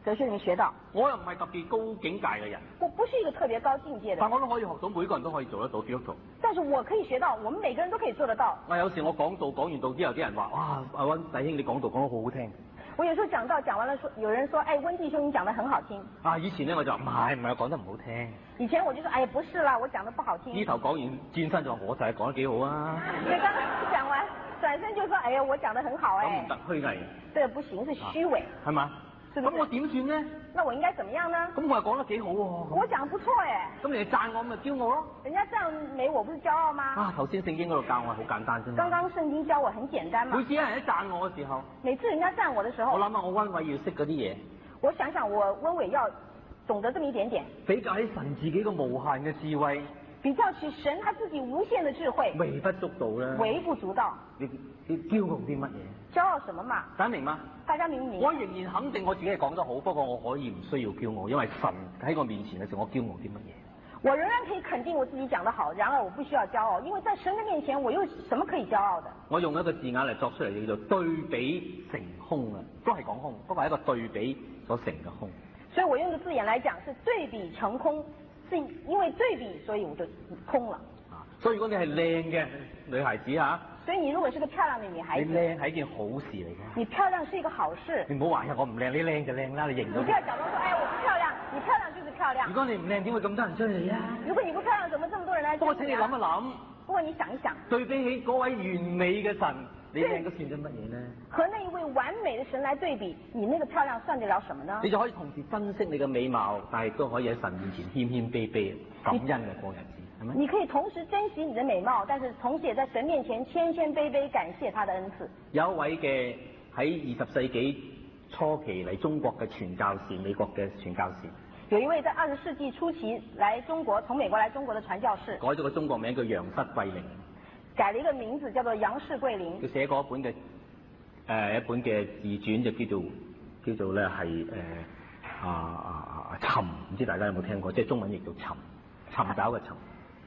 哲學裏面學到。我又唔係特別高境界嘅人，我不是一個特別高境界的人，但我都可以學到，每個人都可以做得到基督徒。但是我可以學到，我們每個人都可以做得到。有時我講完道之後，啲人話：哇，阿溫弟兄你講道講得好好聽。我有時候講完了，有人說：哎，溫弟兄你講得很好聽。以前呢，我就話唔係講得唔好聽。以前我就說：哎，不是啦，我講得不好聽。呢頭講完轉身就話：我就係講得幾好啊。對，剛剛講完，轉身就說：哎呀，我講得很好哎。咁唔得虛偽。對，不行，是虛偽。係嘛？是不是？咁我點算呢？那我應該怎麼樣呢？咁我又講得幾好喎。我講得不錯哎。咁你讚我咪驕傲咯？人家讚美我不是驕傲嗎？頭先聖經嗰度教我好簡單啫嘛。剛剛聖經教我很簡單嘛。每次有人一讚我嘅時候，每次人家讚我的時候，我諗下我溫偉要識嗰啲嘢。我想想我溫偉要懂得這麼一點點。比較起神自己個無限嘅智慧，比較起神他自己無限的智慧，微不足道啦。微不足道。你驕傲啲乜嘢？驕傲什麼嘛？大家明嗎？大家明唔明？我仍然肯定我自己係講得好，不過我可以唔需要驕傲，因為神喺我面前嘅時候，我驕傲啲乜嘢？我仍然可以肯定我自己講得好，然而我不需要驕傲，因為在神的面前，我又什麼可以驕傲的？我用一個字眼嚟作出嚟叫做對比成空啊，都係講空，不過係一個對比所成嘅空。所以我用一個字眼來講，是對比成空，是因為對比，所以我就空了。所以如果你係靚嘅女孩子嚇，所以你如果是個漂亮的女孩子，你靚係一件好事嚟嘅。你漂亮是一個好事。你唔好話呀，我唔靚，你靚就靚啦，你認到。你不要假裝說，哎，我不漂亮，你漂亮就是漂亮。如果你唔靚，點會咁多人追你啊？如果你不漂亮，怎麼這麼多人來追你啊？不過請你諗一諗。不過你想一想，對比起嗰位完美嘅神，你靚都算咗乜嘢呢？和那一位完美的神來對比，你那個漂亮算得了什麼呢？你就可以同時珍惜你嘅美貌，但係都可以喺神面前謙謙卑卑、感恩嘅過日子，係咪？你可以同時珍惜你的美貌，但是同時也在神面前謙謙卑卑感謝他的恩賜。有一位嘅喺20世紀初期嚟中國嘅傳教士，美國嘅傳教士。有一位在20世紀初期來中國，從美國來中國的傳教士，改咗個中國名叫楊氏桂玲，改了一個名字叫做楊氏桂玲。佢寫過一本嘅一本嘅自傳，就叫做咧係尋，唔知大家有冇聽過？即係中文譯做尋找嘅尋。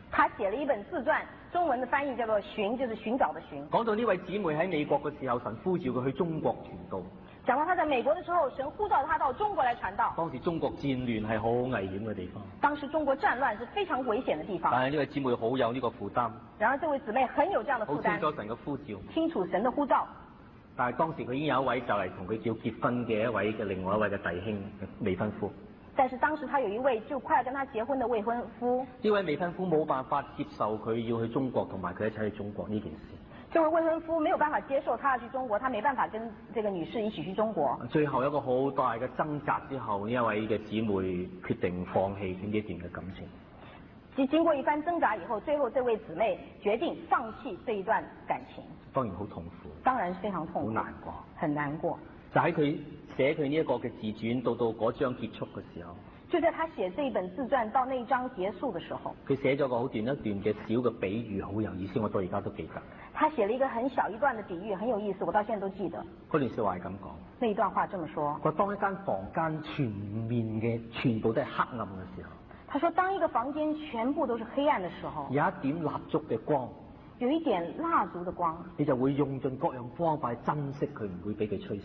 他寫了一本自傳，中文的翻譯叫做尋，就是尋找的尋。講到呢位姊妹喺美國嘅時候，神呼召佢去中國傳道。講到他在美國的時候，神呼召他到中國來傳道。當時中國戰亂係好危險嘅地方。當時中國戰亂是非常危險的地方。但係呢位姊妹好有呢個負擔。然而這位姊妹很有這樣的負擔。好清楚神嘅呼召。清楚神的呼召。但係當時佢已經有一位就嚟同佢要結婚嘅另外一位嘅弟兄未婚夫。但是當時他有一位就快要跟他結婚的未婚夫。呢位未婚夫冇辦法接受佢要去中國同埋佢一齊去中國呢件事。這位未婚夫沒有辦法接受他要去中國，他沒辦法跟這個女士一起去中國。最後一個好大嘅掙扎之後，呢一位嘅姊妹決定放棄呢一段嘅感情。經過一番掙扎以後，最後這位姊妹決定放棄這一段感情。當然好痛苦。當然是非常痛苦。好難過。很難過。就喺佢寫佢呢一個嘅自傳到嗰章結束嘅時候，就在他寫這本自傳到那一章結束的時候，佢寫咗個好短一段嘅小嘅比喻，好有意思，我到而家都記得。他寫了一個很小一段的比喻，很有意思，我到現在都記得。嗰段說話係咁講，那一段話這麼說：佢當一間房間全部都係黑暗嘅時候，他說當一個房間全部都是黑暗的時候，有一點蠟燭嘅光，有一點蠟燭的光，你就會用盡各樣方法珍惜佢，唔會俾佢吹熄。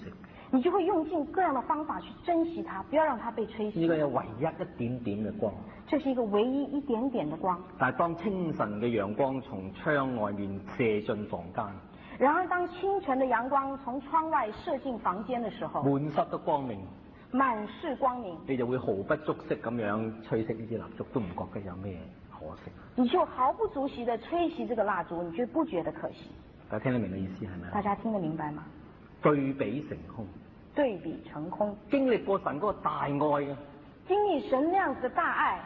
你就會用盡各樣的方法去珍惜它，不要讓它被吹熄。呢個係唯一一點點嘅光，這是一個唯一一點點的光。但係當清晨嘅陽光從窗外面射進房間，然而當清晨的陽光從窗外射進房間的時候，滿室都光明，滿是光明，你就會毫不足惜咁樣吹熄呢啲蠟燭，都唔覺得有咩可惜。你就毫不足惜地吹熄這個蠟燭，你就不覺得可惜。大家聽得明嘅意思係咪？大家聽得明白嗎？對比成空，對比成空，經歷過神嗰個大愛嘅，經歷神那樣子的大愛，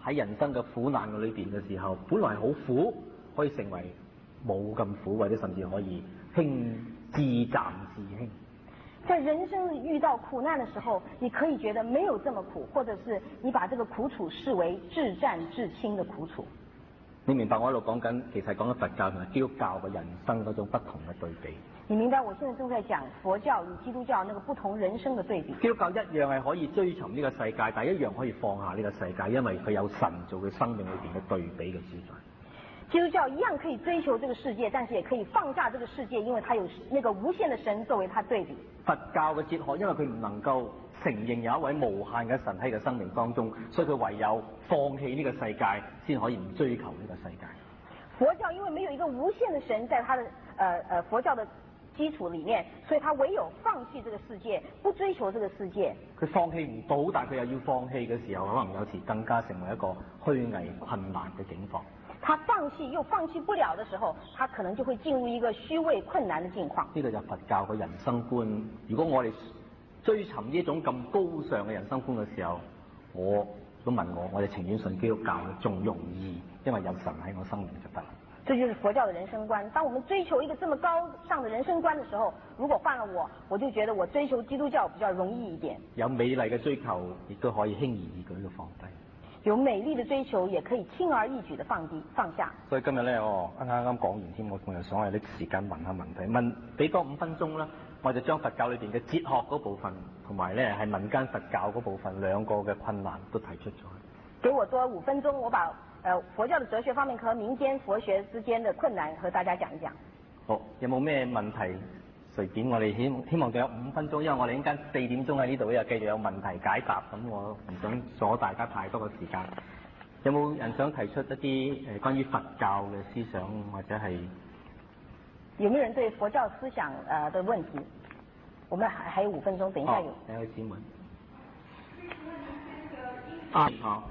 喺人生嘅苦難嘅裏邊嘅時候，本來好苦，可以成為冇咁苦，或者甚至可以輕自暫自輕。在人生遇到苦難的時候，你可以覺得沒有這麼苦，或者是你把這個苦楚視為至暫至輕的苦楚。你明白我一路講緊，其實講緊佛教同埋基督教嘅人生嗰種不同嘅對比。你明白我現在正在講佛教與基督教那個不同人生的對比。基督教一樣係可以追尋呢個世界，但係一樣可以放下呢個世界，因為佢有神做佢生命裏邊嘅對比嘅主宰。基督教一樣可以追求這個世界，但是也可以放下這個世界，因為它有那個無限的神作為它對比。佛教嘅哲學，因為佢唔能夠承認有一位無限嘅神喺佢生命當中，所以佢唯有放棄呢個世界，先可以唔追求呢個世界。佛教因為沒有一個無限的神在它的佛教的基礎裡面，所以他唯有放棄這個世界，不追求這個世界。佢放棄唔到，但佢又要放棄嘅時候，可能有時更加成為一個虛偽困難嘅境況。他放棄又放棄不了的時候，他可能就會進入一個虛偽困難的境況。呢個就係佛教嘅人生觀。如果我哋追尋呢種咁高尚嘅人生觀嘅時候，我都問我哋情願信基督教仲容易，因為有神喺我生命就得。這就是佛教的人生觀。當我們追求一個這麼高尚的人生觀的時候，如果換了我就覺得我追求基督教比較容易一點。有美麗嘅追求，亦都可以輕而易舉嘅放低。有美麗的追求，也可以輕而易舉的放下。所以今日咧，我啱講完添，我仲有想係啲時間問下問題，問俾多5分鐘啦，我就將佛教裏邊嘅哲學嗰部分，同埋咧係民間佛教嗰部分兩個嘅困難都提出咗。給我多5分鐘，我把佛教的哲學方面和民間佛學之間的困難和大家講一講。好，有冇咩問題？隨便，我哋希望仲有5分鐘，因為我哋陣間4點鐘喺呢度又繼續有問題解答，咁我唔想阻大家太多嘅時間。有冇人想提出一啲關於佛教嘅思想，或者係？有沒有人對佛教思想的問題？我們還有5分鐘，等一下有。兩位姊妹。啊，好。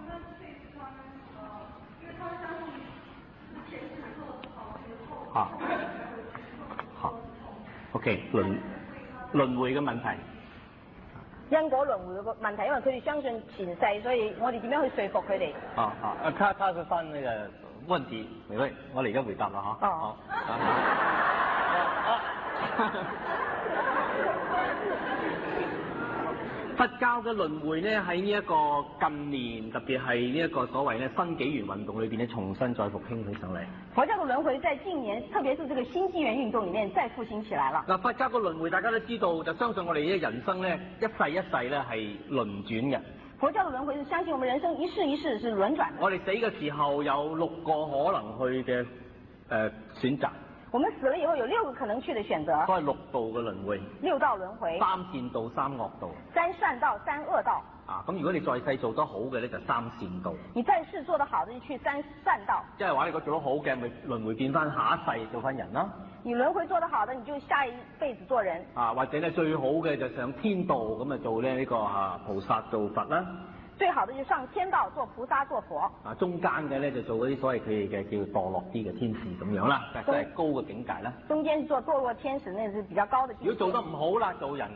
好。好。OK，輪迴嘅問題。因果輪迴嘅問題，因為佢哋相信前世，所以我哋點樣去說服佢哋？他是翻那個問題，沒問題，我哋而家回答啦嚇。哦。佛教嘅輪迴咧，喺呢一個近年，特別係呢一個所謂咧新紀元運動裏邊咧，重新再復興起上嚟。佛教嘅輪迴在近年，特別是這個新紀元運動裡面再復興起來了。嗱，佛教嘅輪迴大家都知道，就相信我哋嘅人生咧，一世一世咧係輪轉嘅。佛教嘅輪迴是相信我們人生一世一世是輪轉的。我哋死嘅時候有6個可能去嘅選擇。我們死了以後有6個可能去的選擇。所謂6道嘅輪迴。6道輪迴。3善道、3惡道。3善道、3惡道。咁如果你在世做得好嘅咧，就3善道。你在世做得好的就去3善道。即係話你如果做得好嘅，咪輪迴變翻下一世做翻人啦。你輪迴做得好的，你就下一輩子做人。或者咧最好嘅就上天道咁啊做咧呢個菩薩做佛啦。最好的就上天道做菩薩做佛。中間嘅咧就做嗰啲所謂佢哋嘅叫墮落啲嘅天使咁樣啦，即係高嘅境界啦。中間是做墮落天使，那是比較高的境界。如果做得唔好啦，做人。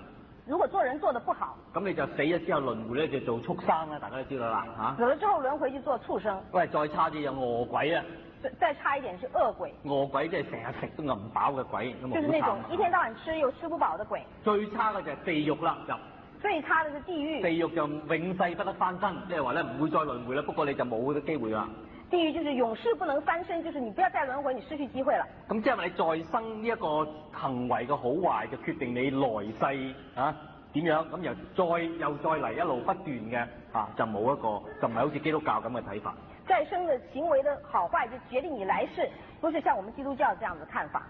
如果做人做得不好，咁你就死咗之後輪迴咧就做畜生啦，大家都知道啦嚇。死咗之後輪迴就做畜生。喂，再差啲有餓鬼啊！再差一點是餓鬼。餓鬼即係成日食都餓唔飽嘅鬼，咁啊好慘。就是那種一天到晚吃又吃不飽的鬼。最差嘅就係地獄啦，最差的是地獄。地獄就永世不得翻身，即係話咧唔會再輪迴啦。不過你就冇嗰啲機會啦。地獄就是永世不能翻身，就是你不要再輪迴，你失去機會了。咁即係話你再生呢一個行為嘅好壞，就決定你來世啊點樣，咁又再嚟一路不斷嘅就冇一個就唔係好似基督教咁嘅睇法。再生的行為的好壞就決定你來世，不是像我們基督教這樣的看法。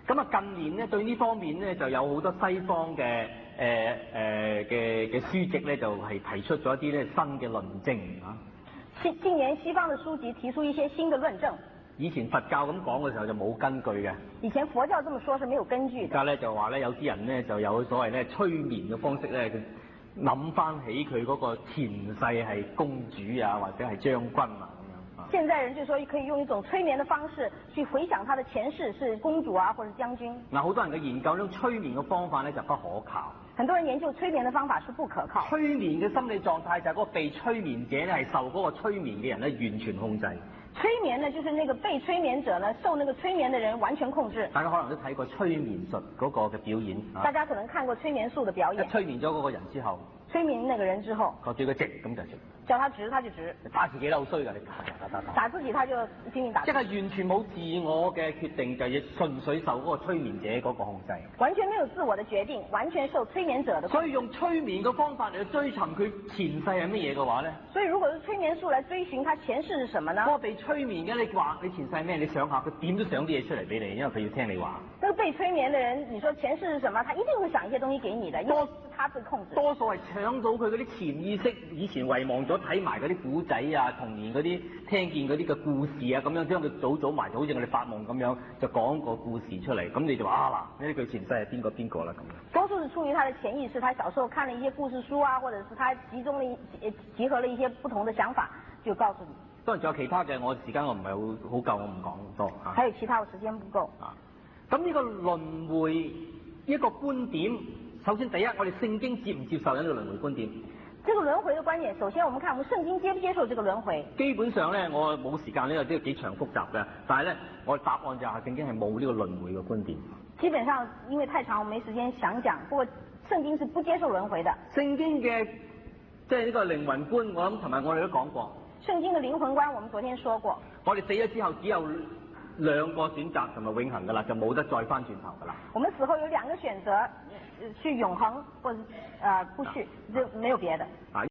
咁近年咧對呢方面咧就有好多西方嘅書籍咧就係提出咗一啲咧新嘅論證近年西方的書籍提出一些新的論證。以前佛教咁講嘅時候就冇根據嘅。以前佛教這麼說是沒有根據的。而家咧就話咧有啲人咧就有所謂咧催眠嘅方式咧，諗翻起佢嗰個前世係公主啊或者係將軍啊咁樣。現在人就說可以用一種催眠的方式去回想他的前世是公主啊或者將軍。嗱，好多人嘅研究呢種催眠嘅方法咧就不可靠。很多人研究催眠的方法是不可靠。催眠嘅心理狀態就係嗰個被催眠者咧係受嗰個催眠嘅人咧完全控制。催眠呢，就是那個被催眠者呢，受那個催眠的人完全控制。大家可能都睇過催眠術嗰個嘅表演。大家可能看過催眠術的表演。催眠咗嗰個人之後，催眠那個人之後，叫佢直咁就直。叫他直他就直。打自己都好衰㗎，你打自己他就拼命打。即係完全冇自我嘅決定，就係純粹受嗰個催眠者嗰個控制。完全沒有自我的決定，完全受催眠者的控制。所以用催眠嘅方法嚟追尋佢前世係乜嘢嘅話咧？所以如果是催眠術來追尋他前世是什麼呢？嗰個被催眠嘅，你話你前世係咩？你想下，佢點都想啲嘢出嚟俾你，因為佢要聽你話。那個被催眠的人，你說前世是什麼？他一定會想一些東西給你的，因為是他被控制。多數係搶到佢嗰啲潛意識，以前遺忘咗睇埋嗰啲古仔啊，童年嗰啲聽見嗰啲嘅故事啊，咁樣將佢早埋，好似我哋發夢咁樣，就講個故事出嚟，咁你就話嗱，呢句前世係邊個啦咁。多數是出於他的潛意識，他小時候看了一些故事書啊，或者是他集合了一些不同的想法，就告訴你。當然仲有其他嘅，我時間我唔係好夠，我唔講咁多嚇。還有其他，我時間不夠。咁呢個輪迴一個觀點，首先第一，我哋聖經接唔接受呢個輪迴觀點？這個輪迴的觀點，首先我們看我們聖經接不接受這個輪迴。基本上咧，我冇時間呢個幾長複雜嘅，但係咧，我答案就係聖經係冇呢個輪迴嘅觀點。基本上因為太長，我沒時間想講。不過聖經是不接受輪迴的。聖經嘅即係呢個靈魂觀，我諗尋日我哋都講過。聖經嘅靈魂觀，我們昨天說過。我哋死咗之後只有兩個選擇同埋永恆噶啦，就冇得再翻轉頭噶啦。我們死後有兩個選擇，去永恆或者不去，就沒有別的。